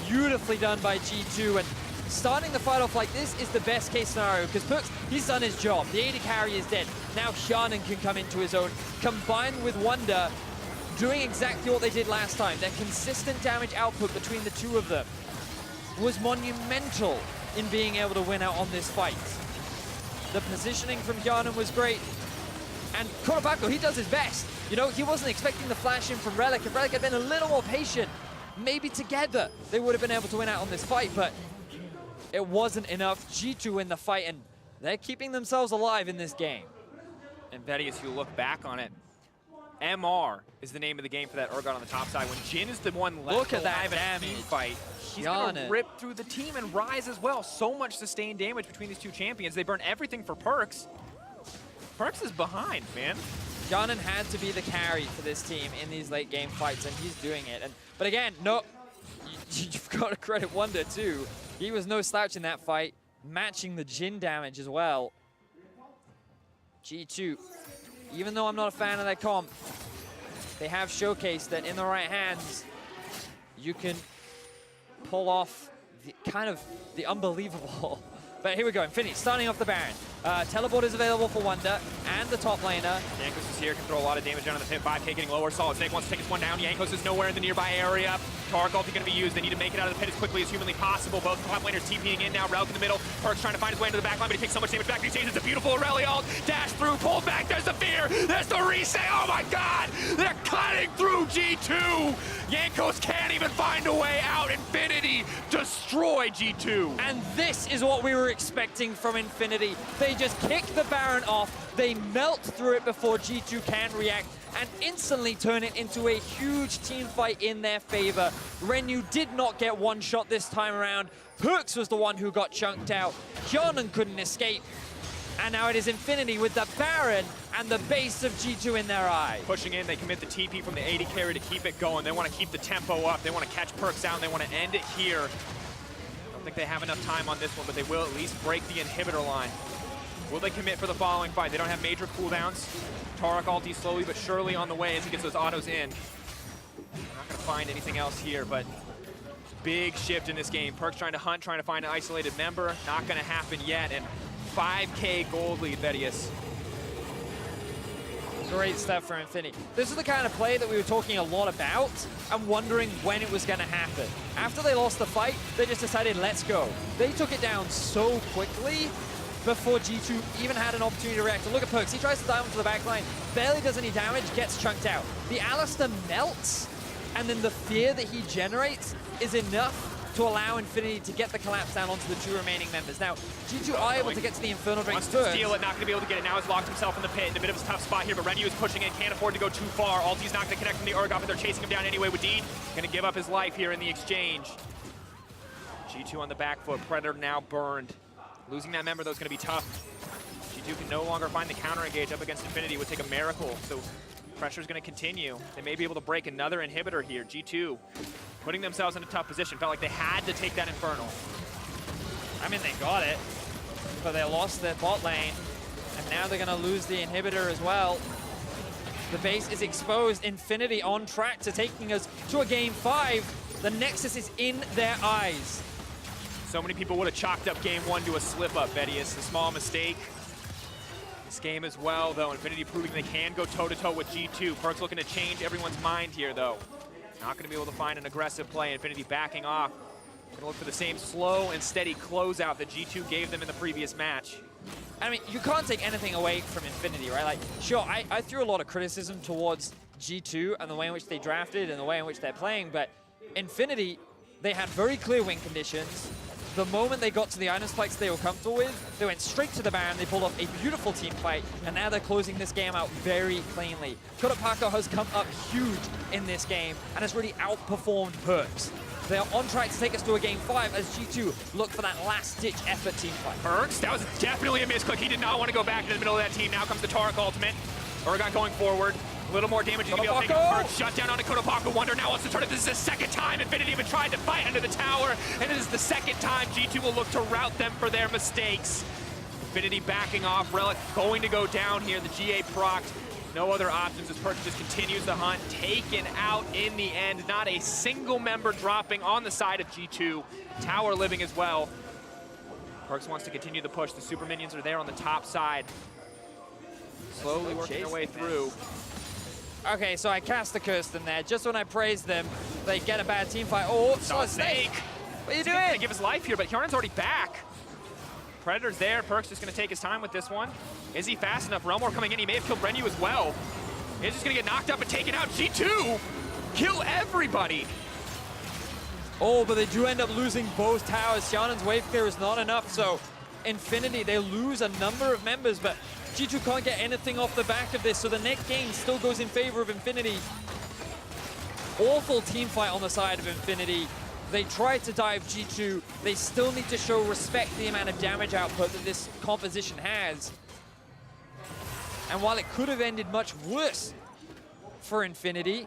Beautifully done by G2, and starting the fight off like this is the best case scenario because Perks, he's done his job. The AD carry is dead. Now Hjarnan can come into his own, combined with Wonder, doing exactly what they did last time. Their consistent damage output between the two of them was monumental in being able to win out on this fight. The positioning from Hjarnan was great. And Kotopaku, he does his best. You know, he wasn't expecting the flash in from Relic. If Relic had been a little more patient, maybe together they would have been able to win out on this fight, but it wasn't enough. G2 win the fight, and they're keeping themselves alive in this game. And Betty, as you look back on it, MR is the name of the game for that Urgot on the top side. When Jin is the one left Look at that alive in a damage. team fight, he's gonna rip through the team and rise as well. So much sustained damage between these two champions. They burn everything for Perks. Perks is behind, man. Hjarnan had to be the carry for this team in these late game fights, and he's doing it. But again, no, you've got to credit Wonder too. He was no slouch in that fight, matching the Jin damage as well. G2, even though I'm not a fan of their comp, they have showcased that in the right hands, you can pull off the unbelievable. But here we go, Infinity starting off the Baron. Teleport is available for Wonder and the top laner. Jankos is here, can throw a lot of damage down on the pit. 5k getting lower. Solid Snake wants to take this one down. Jankos is nowhere in the nearby area. Tark ulti going to be used. They need to make it out of the pit as quickly as humanly possible. Both top laners TPing in now. Relic in the middle. Perk's trying to find his way into the back line, but he takes so much damage back. He changes a beautiful Aurelia ult. Dash through, pulled back. There's the fear. There's the reset. Oh my god! They're cutting through G2. Jankos can't even find a way out. Infinity destroy G2. And this is what we were expecting from Infinity. They just kick the Baron off, they melt through it before G2 can react, and instantly turn it into a huge team fight in their favor. Renyu did not get one shot this time around. Perks was the one who got chunked out. Hjarnan couldn't escape. And now it is Infinity with the Baron and the base of G2 in their eye. Pushing in, they commit the TP from the AD carry to keep it going. They want to keep the tempo up. They want to catch Perks out, and they want to end it here. I don't think they have enough time on this one, but they will at least break the inhibitor line. Will they commit for the following fight? They don't have major cooldowns. Tarek ulti slowly but surely on the way as he gets those autos in. Not going to find anything else here, but big shift in this game. Perks trying to hunt, trying to find an isolated member. Not going to happen yet, and 5k gold lead, Vedius. Great stuff for Infinity. This is the kind of play that we were talking a lot about and wondering when it was going to happen. After they lost the fight, they just decided, let's go. They took it down so quickly before G2 even had an opportunity to react. So look at Perks. He tries to dive into the backline, barely does any damage, gets chunked out. The Alistair melts, and then the fear that he generates is enough to allow Infinity to get the collapse down onto the two remaining members. Now, G2 are able to get to the Infernal Drake first. first. Wants to steal it, not going to be able to get it. Now he's locked himself in the pit in a bit of a tough spot here, but Renyu is pushing in, can't afford to go too far. Ulti's not going to connect from the Urgot, but they're chasing him down anyway. With Dean, going to give up his life here in the exchange. G2 on the back foot, Predator now burned. Losing that member, though, is going to be tough. G2 can no longer find the counter engage up against Infinity. It would take a miracle, so pressure's going to continue. They may be able to break another inhibitor here. G2 putting themselves in a tough position. Felt like they had to take that Infernal. I mean, they got it, but they lost their bot lane, and now they're going to lose the inhibitor as well. The base is exposed. Infinity on track to taking us to a game 5. The Nexus is in their eyes. So many people would have chalked up game 1 to a slip-up, Vedius. A small mistake. This game as well, though. Infinity proving they can go toe-to-toe with G2. Perks looking to change everyone's mind here, though. Not going to be able to find an aggressive play. Infinity backing off. Going to look for the same slow and steady closeout that G2 gave them in the previous match. I mean, you can't take anything away from Infinity, right? Like, sure, I threw a lot of criticism towards G2 and the way in which they drafted and the way in which they're playing, but Infinity, they had very clear win conditions. the moment they got to the Inesplex they were comfortable with, they went straight to the Baron, they pulled off a beautiful team fight, and now they're closing this game out very cleanly. Kodapako has come up huge in this game and has really outperformed Perks. They are on track to take us to a game 5 as G2 look for that last-ditch effort team fight. Perks, that was definitely a misclick. He did not want to go back into the middle of that team. Now comes the Taric ultimate. Urgot going forward. A little more damage. Perks shut down onto Kodapako. Wonder now wants to turn it. This is the second time Infinity even tried to fight under the tower, and it is the second time G2 will look to rout them for their mistakes. Infinity backing off. Relic going to go down here. The GA procced. No other options as Perks just continues the hunt. Taken out in the end. Not a single member dropping on the side of G2. Tower living as well. Perks wants to continue the push. The super minions are there on the top side. Slowly working their way through. Okay, so I cast the Kirsten there. Just when I praise them, they get a bad team fight. Oh, Saw a snake. What are you doing? He's gonna give his life here, but Hjarnen's already back. Predator's there. Perks just gonna take his time with this one. Is he fast enough? Relmore coming in. He may have killed Renyu as well. He's just gonna get knocked up and taken out. G2 kill everybody. Oh, but they do end up losing both towers. Hjarnen's wave clear is not enough, so Infinity, they lose a number of members, but G2 can't get anything off the back of this, so the next game still goes in favor of Infinity. Awful team fight on the side of Infinity. They tried to dive G2. They still need to show respect the amount of damage output that this composition has. And while it could have ended much worse for Infinity,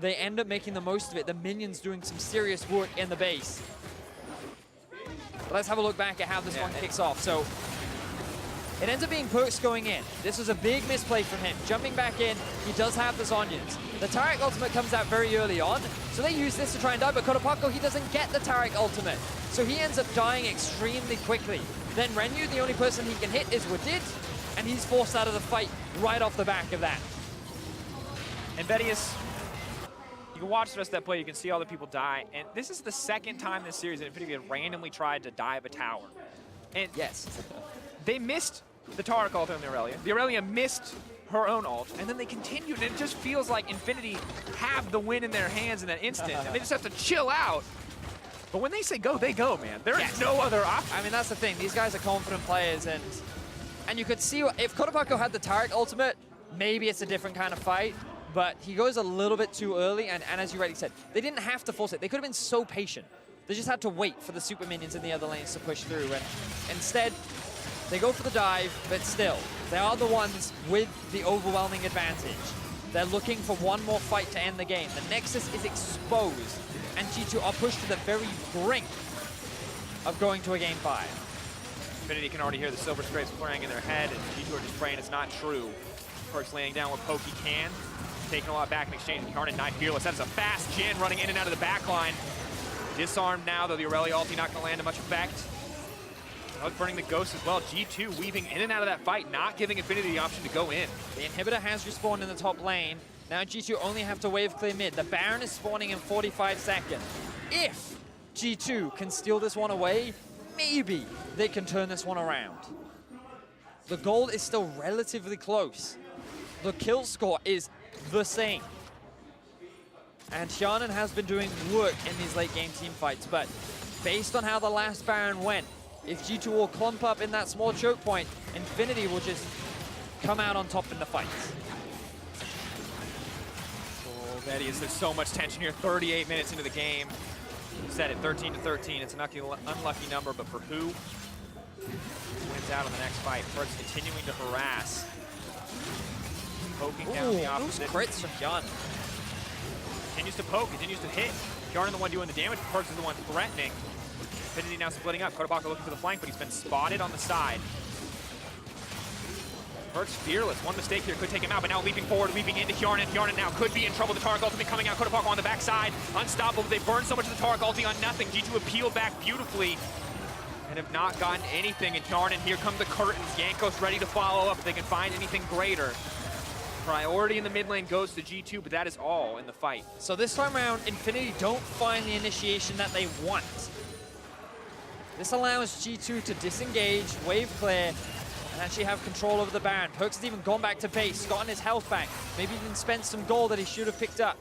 they end up making the most of it. The minions doing some serious work in the base. But let's have a look back at how this one kicks off. So it ends up being Perks going in. This was a big misplay from him. Jumping back in, he does have the Zhonya's. The Taric ultimate comes out very early on, so they use this to try and die, but Kodapako, he doesn't get the Taric ultimate. So he ends up dying extremely quickly. Then Renyu, the only person he can hit is Wadid, and he's forced out of the fight right off the back of that. And Vedius, you can watch the rest of that play, you can see all the people die, and this is the second time this series that Infinity had randomly tried to dive a tower. And yes, they missed the Taric ult on the Aurelia. The Aurelia missed her own ult, and then they continued, and it just feels like Infinity have the win in their hands in that instant, and they just have to chill out. But when they say go, they go, man. There is no other option. I mean, that's the thing. These guys are confident players, and you could see if Kodapako had the Taric ultimate, maybe it's a different kind of fight, but he goes a little bit too early, and as you rightly said, they didn't have to force it. They could have been so patient. They just had to wait for the super minions in the other lanes to push through, and instead, they go for the dive, but still, they are the ones with the overwhelming advantage. They're looking for one more fight to end the game. The Nexus is exposed, and G2 are pushed to the very brink of going to a game 5. Infinity can already hear the Silver Scrapes playing in their head, and G2 are just praying it's not true. Perks laying down what poke he can, taking a lot back in exchange. Hjarnen not fearless. That is a fast Jhin running in and out of the back line. Disarmed now, though the Aurelia ulti not going to land to much effect. I was burning the Ghost as well. G2 weaving in and out of that fight, not giving Infinity the option to go in. The inhibitor has respawned in the top lane. Now G2 only have to wave clear mid. The Baron is spawning in 45 seconds. If G2 can steal this one away, maybe they can turn this one around. The gold is still relatively close. The kill score is the same. And Hjarnen has been doing work in these late game team fights, but based on how the last Baron went, if G2 will clump up in that small choke point, Infinity will just come out on top in the fights. Oh, Vedius, there's so much tension here. 38 minutes into the game. Set it 13-13. It's an unlucky number, but for who? Wins out on the next fight. Perks continuing to harass. Poking down the opposite. Crits from Hjarnen. Continues to poke, continues to hit. Hjarnen the one doing the damage, Perks is the one threatening. Infinity now splitting up. Kodapako looking for the flank, but he's been spotted on the side. Perks fearless. One mistake here could take him out, but now leaping forward, leaping into Hjarnen. Hjarnen now could be in trouble. The Taric ultimate coming out. Kodapako on the backside. Unstoppable. They burned so much of the Taric ulti on nothing. G2 have peeled back beautifully and have not gotten anything. And Hjarnen, here come the curtains. Jankos ready to follow up if they can find anything greater. Priority in the mid lane goes to G2, but that is all in the fight. So this time around, Infinity don't find the initiation that they want. This allows G2 to disengage, wave clear, and actually have control over the Baron. Perks has even gone back to base, gotten his health back, maybe even spent some gold that he should have picked up.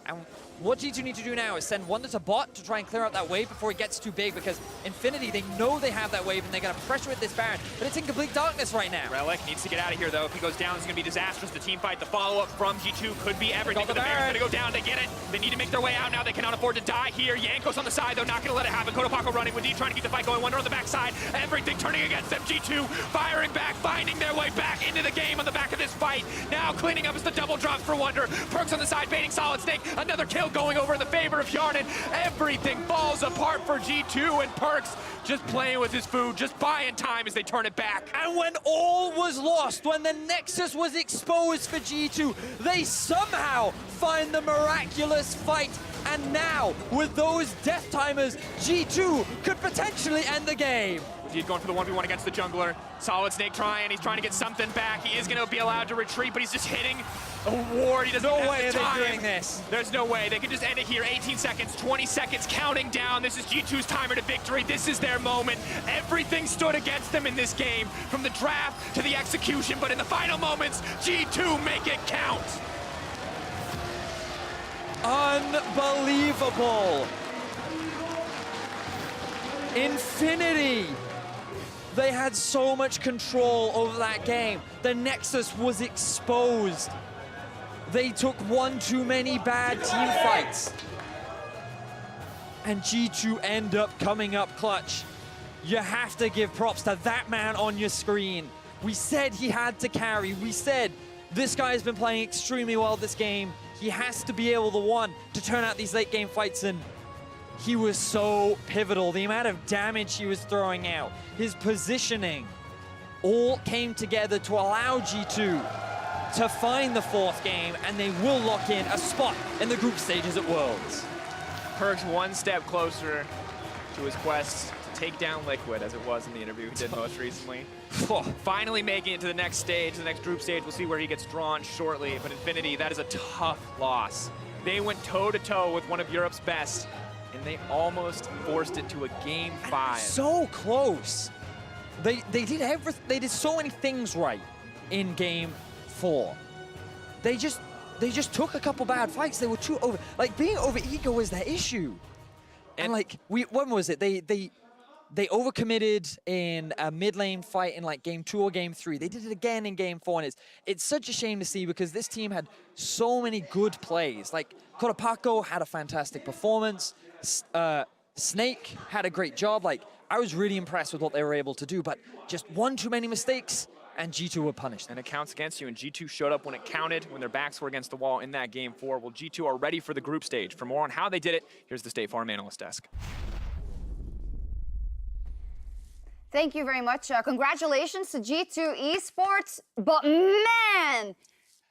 And what G2 need to do now is send Wonder to bot to try and clear out that wave before it gets too big, because Infinity, they know they have that wave and they're going to pressure with this Baron, but it's in complete darkness right now. Relic needs to get out of here, though. If he goes down, it's going to be disastrous. The team fight, the follow-up from G2 could be everything. But the Baron's going to go down. They get it. They need to make their way out now. They cannot afford to die here. Yanko's on the side, though, not going to let it happen. Kotopako running with D trying to keep the fight going. Wonder on the backside. Everything turning against them. G2 firing back, finding their way back into the game on the back of this fight. Now cleaning up is the double drop for Wonder. Perks on the side, baiting Solid Snake. Another kill going over in the favor of Yarnan. Everything falls apart for G2, and Perks just playing with his food, just buying time as they turn it back. And when all was lost, when the Nexus was exposed for G2, they somehow find the miraculous fight. And now, with those death timers, G2 could potentially end the game. He's going for the 1v1 against the jungler. Solid Snake trying, he's trying to get something back. He is going to be allowed to retreat, but he's just hitting a ward. He doesn't have the time. No way are they doing this. There's no way. They can just end it here. 18 seconds, 20 seconds, counting down. This is G2's timer to victory. This is their moment. Everything stood against them in this game, from the draft to the execution, but in the final moments, G2 make it count. Unbelievable. Infinity. They had so much control over that game. The Nexus was exposed. They took one too many bad team fights. And G2 end up coming up clutch. You have to give props to that man on your screen. We said he had to carry. We said this guy has been playing extremely well this game. He has to be able to turn out these late game fights, and he was so pivotal. The amount of damage he was throwing out, his positioning, all came together to allow G2 to find the fourth game, and they will lock in a spot in the group stages at Worlds. Perks one step closer to his quest to take down Liquid, as it was in the interview he did most recently. Finally making it to the next stage, the next group stage. We'll see where he gets drawn shortly, but Infinity, that is a tough loss. They went toe-to-toe with one of Europe's best, and they almost forced it to a Game 5. So close. They did everything. They did so many things right in Game 4. They just took a couple bad fights. They were too over. Like, being over ego was their issue. And like, when was it? They overcommitted in a mid lane fight in like Game 2 or Game 3. They did it again in Game 4, and it's such a shame to see, because this team had so many good plays. Like, Kotopako had a fantastic performance. Snake had a great job. Like, I was really impressed with what they were able to do, but just one too many mistakes, and G2 were punished. And it counts against you, and G2 showed up when it counted, when their backs were against the wall in that Game 4. Well, G2 are ready for the group stage. For more on how they did it, here's the State Farm Analyst Desk. Thank you very much. Congratulations to G2 Esports. But man,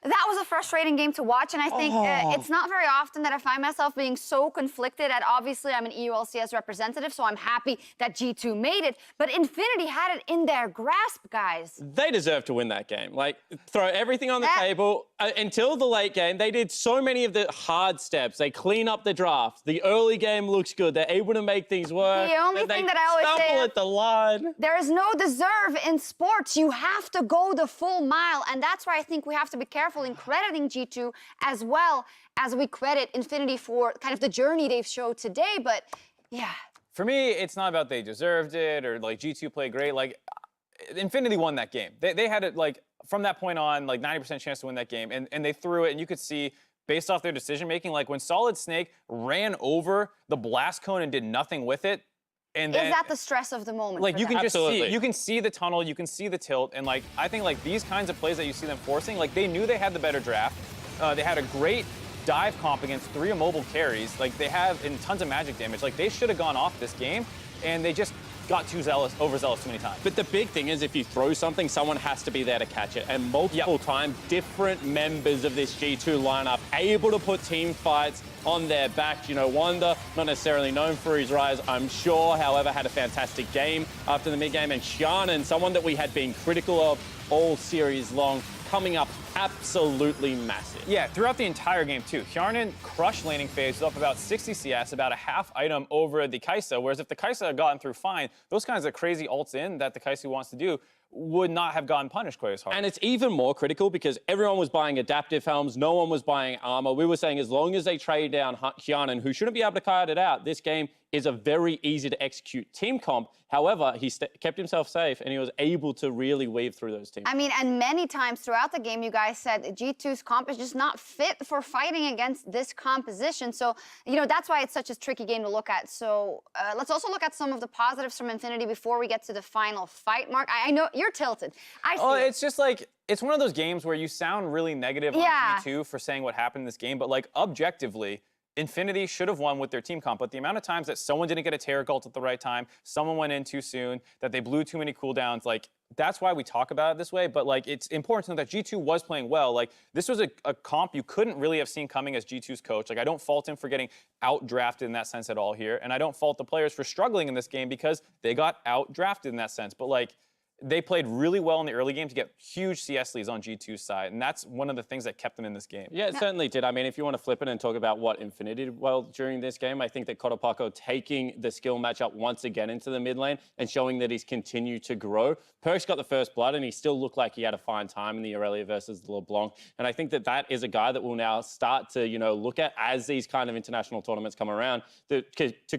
that was a frustrating game to watch, and I think it's not very often that I find myself being so conflicted. And obviously, I'm an EULCS representative, so I'm happy that G2 made it. But Infinity had it in their grasp, guys. They deserve to win that game. Like, throw everything on the table. Until the late game, they did so many of the hard steps. They clean up the draft. The early game looks good. They're able to make things work. The only thing that I always say, stumble at the line. There is no deserve in sports. You have to go the full mile, and that's why I think we have to be careful in crediting G2 as well as we credit Infinity for kind of the journey they've showed today. But yeah. For me, it's not about they deserved it or like G2 played great. Like, Infinity won that game. They had it like from that point on, like 90% chance to win that game. And they threw it, and you could see based off their decision making, like when Solid Snake ran over the blast cone and did nothing with it. And then, is that the stress of the moment? Like, you can just Absolutely. see, you can see the tunnel, you can see the tilt, and like I think like these kinds of plays that you see them forcing, like they knew they had the better draft. They had a great dive comp against 3 immobile carries. Like they have in tons of magic damage. Like they should have gone off this game, and they just got too overzealous too many times. But the big thing is, if you throw something, someone has to be there to catch it. And multiple times, different members of this G2 lineup able to put team fights on their back. You know, Wanda, not necessarily known for his rise, I'm sure, however, had a fantastic game after the mid-game. And Shannon, someone that we had been critical of all series long, coming up absolutely massive. Yeah, throughout the entire game too. Hjarnan crushed laning phase with up about 60 CS, about a half item over the Kai'Sa, whereas if the Kai'Sa had gotten through fine, those kinds of crazy ults in that the Kai'Sa wants to do would not have gotten punished quite as hard. And it's even more critical because everyone was buying adaptive helms, no one was buying armor. We were saying as long as they trade down Hyanan, who shouldn't be able to cut it out, this game is a very easy to execute team comp. However, he kept himself safe and he was able to really weave through those teams. I mean, and many times throughout the game, you guys said G2's comp is just not fit for fighting against this composition. So, you know, that's why it's such a tricky game to look at. So let's also look at some of the positives from Infinity before we get to the final fight, Mark. I know you're tilted. It's just like, it's one of those games where you sound really negative on G2 for saying what happened in this game, but like objectively, Infinity should have won with their team comp, but the amount of times that someone didn't get a Terror Cult at the right time, someone went in too soon, that they blew too many cooldowns, like, that's why we talk about it this way, but like, it's important to know that G2 was playing well. Like, this was a comp you couldn't really have seen coming as G2's coach. Like, I don't fault him for getting out-drafted in that sense at all here, and I don't fault the players for struggling in this game because they got out-drafted in that sense, but like, they played really well in the early game to get huge CS leads on G2's side, and that's one of the things that kept them in this game. Yeah, it certainly did. I mean, if you want to flip it and talk about what Infinity did well during this game, I think that Kotopako taking the skill matchup once again into the mid lane and showing that he's continued to grow. Perkz got the first blood, and he still looked like he had a fine time in the Aurelia versus the LeBlanc, and I think that that is a guy that will now start to, you know, look at as these kind of international tournaments come around to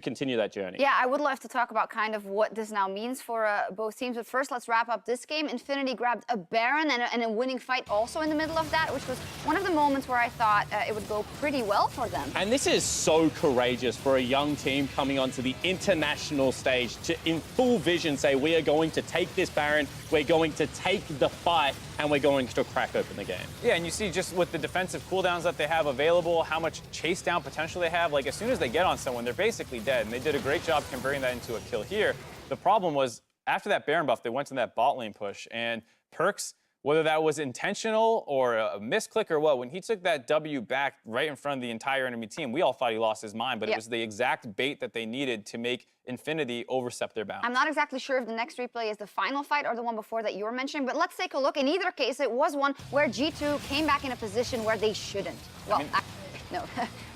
continue that journey. Yeah, I would love to talk about kind of what this now means for both teams, but first let's wrap up this game. Infinity grabbed a Baron and a winning fight also in the middle of that, which was one of the moments where I thought it would go pretty well for them. And this is so courageous for a young team coming onto the international stage to, in full vision, say, we are going to take this Baron, we're going to take the fight, and we're going to crack open the game. Yeah, and you see just with the defensive cooldowns that they have available, how much chase down potential they have. Like, as soon as they get on someone, they're basically dead, and they did a great job converting that into a kill here. The problem was, after that Baron buff, they went to that bot lane push, and Perkz, whether that was intentional or a misclick or what, when he took that W back right in front of the entire enemy team, we all thought he lost his mind, but it was the exact bait that they needed to make Infinity overstep their bounds. I'm not exactly sure if the next replay is the final fight or the one before that you were mentioning, but let's take a look. In either case, it was one where G2 came back in a position where they shouldn't. Well, no,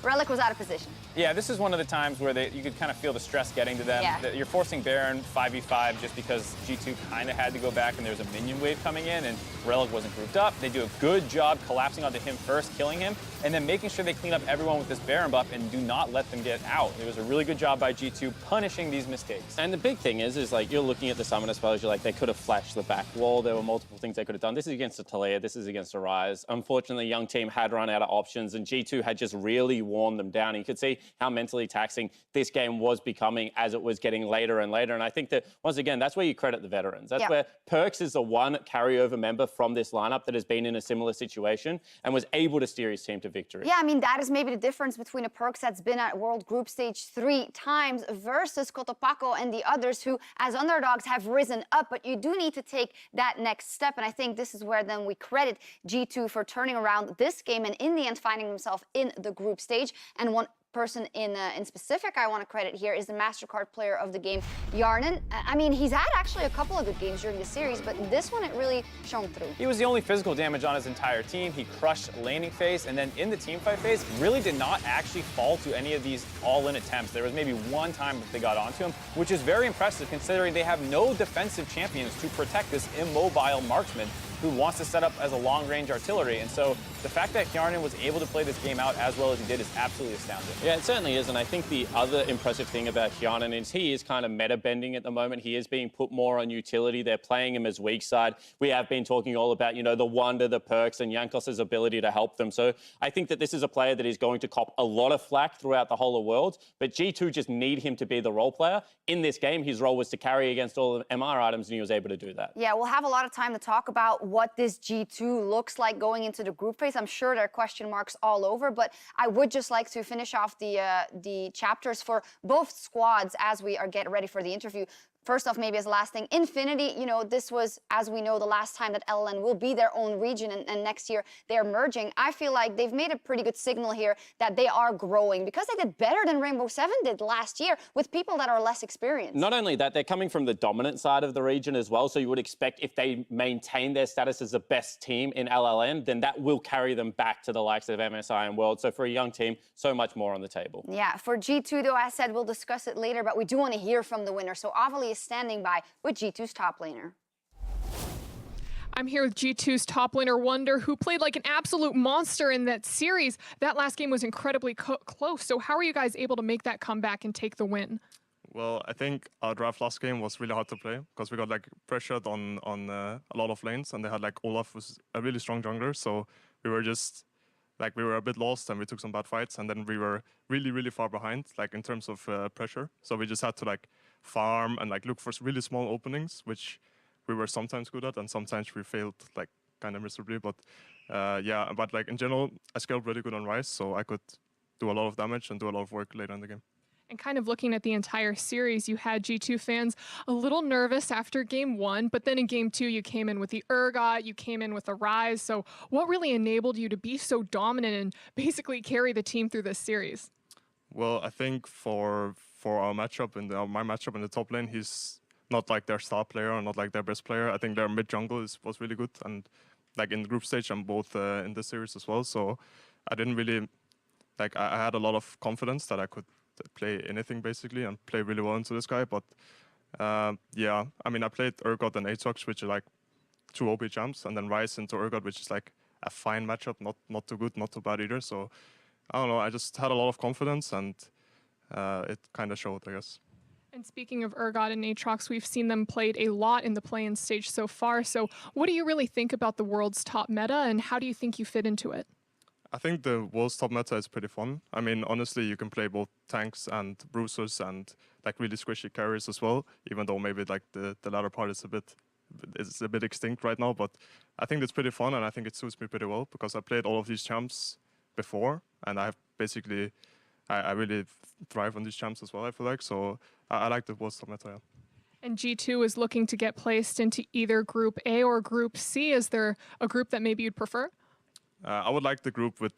Relic was out of position. Yeah, this is one of the times where you could kind of feel the stress getting to them. Yeah. You're forcing Baron 5v5 just because G2 kind of had to go back and there was a minion wave coming in and Relic wasn't grouped up. They do a good job collapsing onto him first, killing him, and then making sure they clean up everyone with this Baron buff and do not let them get out. It was a really good job by G2 punishing these mistakes. And the big thing is like, you're looking at the Summoner spells, you're like, they could have flashed the back wall. There were multiple things they could have done. This is against a Taliyah, this is against a Ryze. Unfortunately, young team had run out of options and G2 had just really worn them down. And you could see how mentally taxing this game was becoming as it was getting later and later. And I think that, once again, that's where you credit the veterans. That's where Perkz is the one carryover member from this lineup that has been in a similar situation and was able to steer his team to victory. Yeah, I mean, that is maybe the difference between a Perkz that's been at World Group Stage 3 times versus Kotopako and the others who, as underdogs, have risen up. But you do need to take that next step. And I think this is where then we credit G2 for turning around this game and in the end finding himself in the group stage. And one person in specific I want to credit here is the MasterCard player of the game, Yarnan. I mean, he's had actually a couple of good games during the series, but this one it really shone through. He was the only physical damage on his entire team. He crushed laning phase, and then in the team fight phase, really did not actually fall to any of these all-in attempts. There was maybe one time that they got onto him, which is very impressive considering they have no defensive champions to protect this immobile marksman who wants to set up as a long-range artillery. And so the fact that Hjarnan was able to play this game out as well as he did is absolutely astounding. Yeah, it certainly is. And I think the other impressive thing about Hjarnan is he is kind of meta-bending at the moment. He is being put more on utility. They're playing him as weak side. We have been talking all about, you know, the Wonder, the Perkz, and Jankos' ability to help them. So I think that this is a player that is going to cop a lot of flack throughout the whole of Worlds. But G2 just need him to be the role player. In this game, his role was to carry against all of the MR items, and he was able to do that. Yeah, we'll have a lot of time to talk about what this G2 looks like going into the group phase. I'm sure there are question marks all over, but I would just like to finish off the chapters for both squads as we get ready for the interview. First off, maybe as the last thing, Infinity, you know, this was, as we know, the last time that LLN will be their own region, and next year they're merging. I feel like they've made a pretty good signal here that they are growing because they did better than Rainbow Seven did last year with people that are less experienced. Not only that, they're coming from the dominant side of the region as well, so you would expect if they maintain their status as the best team in LLN, then that will carry them back to the likes of MSI and World. So for a young team, so much more on the table. Yeah, for G2, though, as I said, we'll discuss it later, but we do want to hear from the winner. So Avali is standing by with G2's top laner. I'm here with G2's top laner Wonder, who played like an absolute monster in that series. That last game was incredibly close. So how are you guys able to make that comeback and take the win? Well, I think our draft last game was really hard to play because we got like pressured on a lot of lanes, and they had like Olaf was a really strong jungler, so we were just like we were a bit lost and we took some bad fights, and then we were really far behind like in terms of pressure. So we just had to like farm and like look for really small openings, which we were sometimes good at, and sometimes we failed like kind of miserably. But yeah, but like in general, I scaled really good on Ryze, so I could do a lot of damage and do a lot of work later in the game. And kind of looking at the entire series, you had G2 fans a little nervous after game 1, but then in game 2, you came in with the Urgot, you came in with the Ryze. So what really enabled you to be so dominant and basically carry the team through this series? Well, I think for our matchup and my matchup in the top lane, he's not like their star player or not like their best player. I think their mid jungle was really good, and like in the group stage, I'm both in this series as well. So I didn't really like I had a lot of confidence that I could play anything basically and play really well into this guy. But yeah, I mean, I played Urgot and Aatrox, which are like 2 OP champs, and then Ryze into Urgot, which is like a fine matchup, not too good, not too bad either. So I don't know, I just had a lot of confidence, and it kind of showed, I guess. And speaking of Urgot and Aatrox, we've seen them played a lot in the play-in stage so far. So what do you really think about the world's top meta, and how do you think you fit into it? I think the world's top meta is pretty fun. I mean, honestly, you can play both tanks and bruisers and like really squishy carries as well, even though maybe like the latter part is a bit extinct right now. But I think it's pretty fun, and I think it suits me pretty well because I played all of these champs before, and I really thrive on these champs as well, I feel like. So I like the world's top meta, yeah. And G2 is looking to get placed into either Group A or Group C. Is there a group that maybe you'd prefer? I would like the group with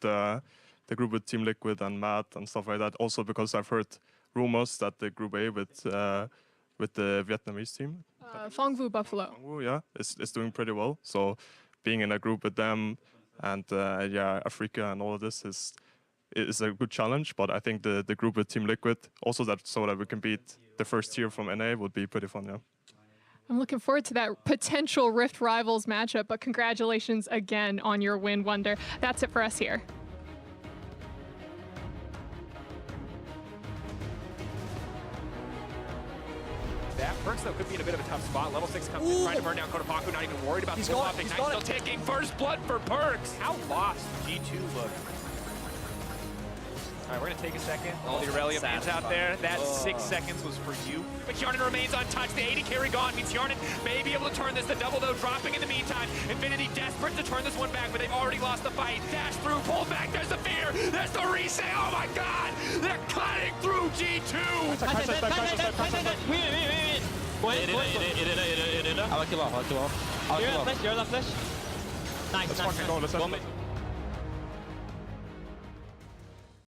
Team Liquid and Matt and stuff like that. Also because I've heard rumors that the Group A with the Vietnamese team, Phong Vu Buffalo. Phong Vu, yeah, is doing pretty well. So being in a group with them and yeah, Africa and all of this is a good challenge. But I think the group with Team Liquid also so that we can beat the first tier from NA would be pretty fun, yeah. I'm looking forward to that potential Rift Rivals matchup, but congratulations again on your win, Wonder. That's it for us here. That Perks, though, could be in a bit of a tough spot. Level 6 comes in, trying to burn down Kotapaku, not even worried about the pull off. Ignite still taking first blood for Perks. How lost G2 look. All right, we're going to take a second. All the Aurelia fans out there, that 6 seconds was for you. But Yarnan remains untouched. The 80 carry gone means Yarnan may be able to turn this. The double, though, dropping in the meantime. Infinity desperate to turn this one back, but they've already lost the fight. Dash through, pull back. There's the fear. There's the reset. Oh, my God. They're cutting through G2. I'll kill off. You're on flash. Nice. Let's fucking go, let's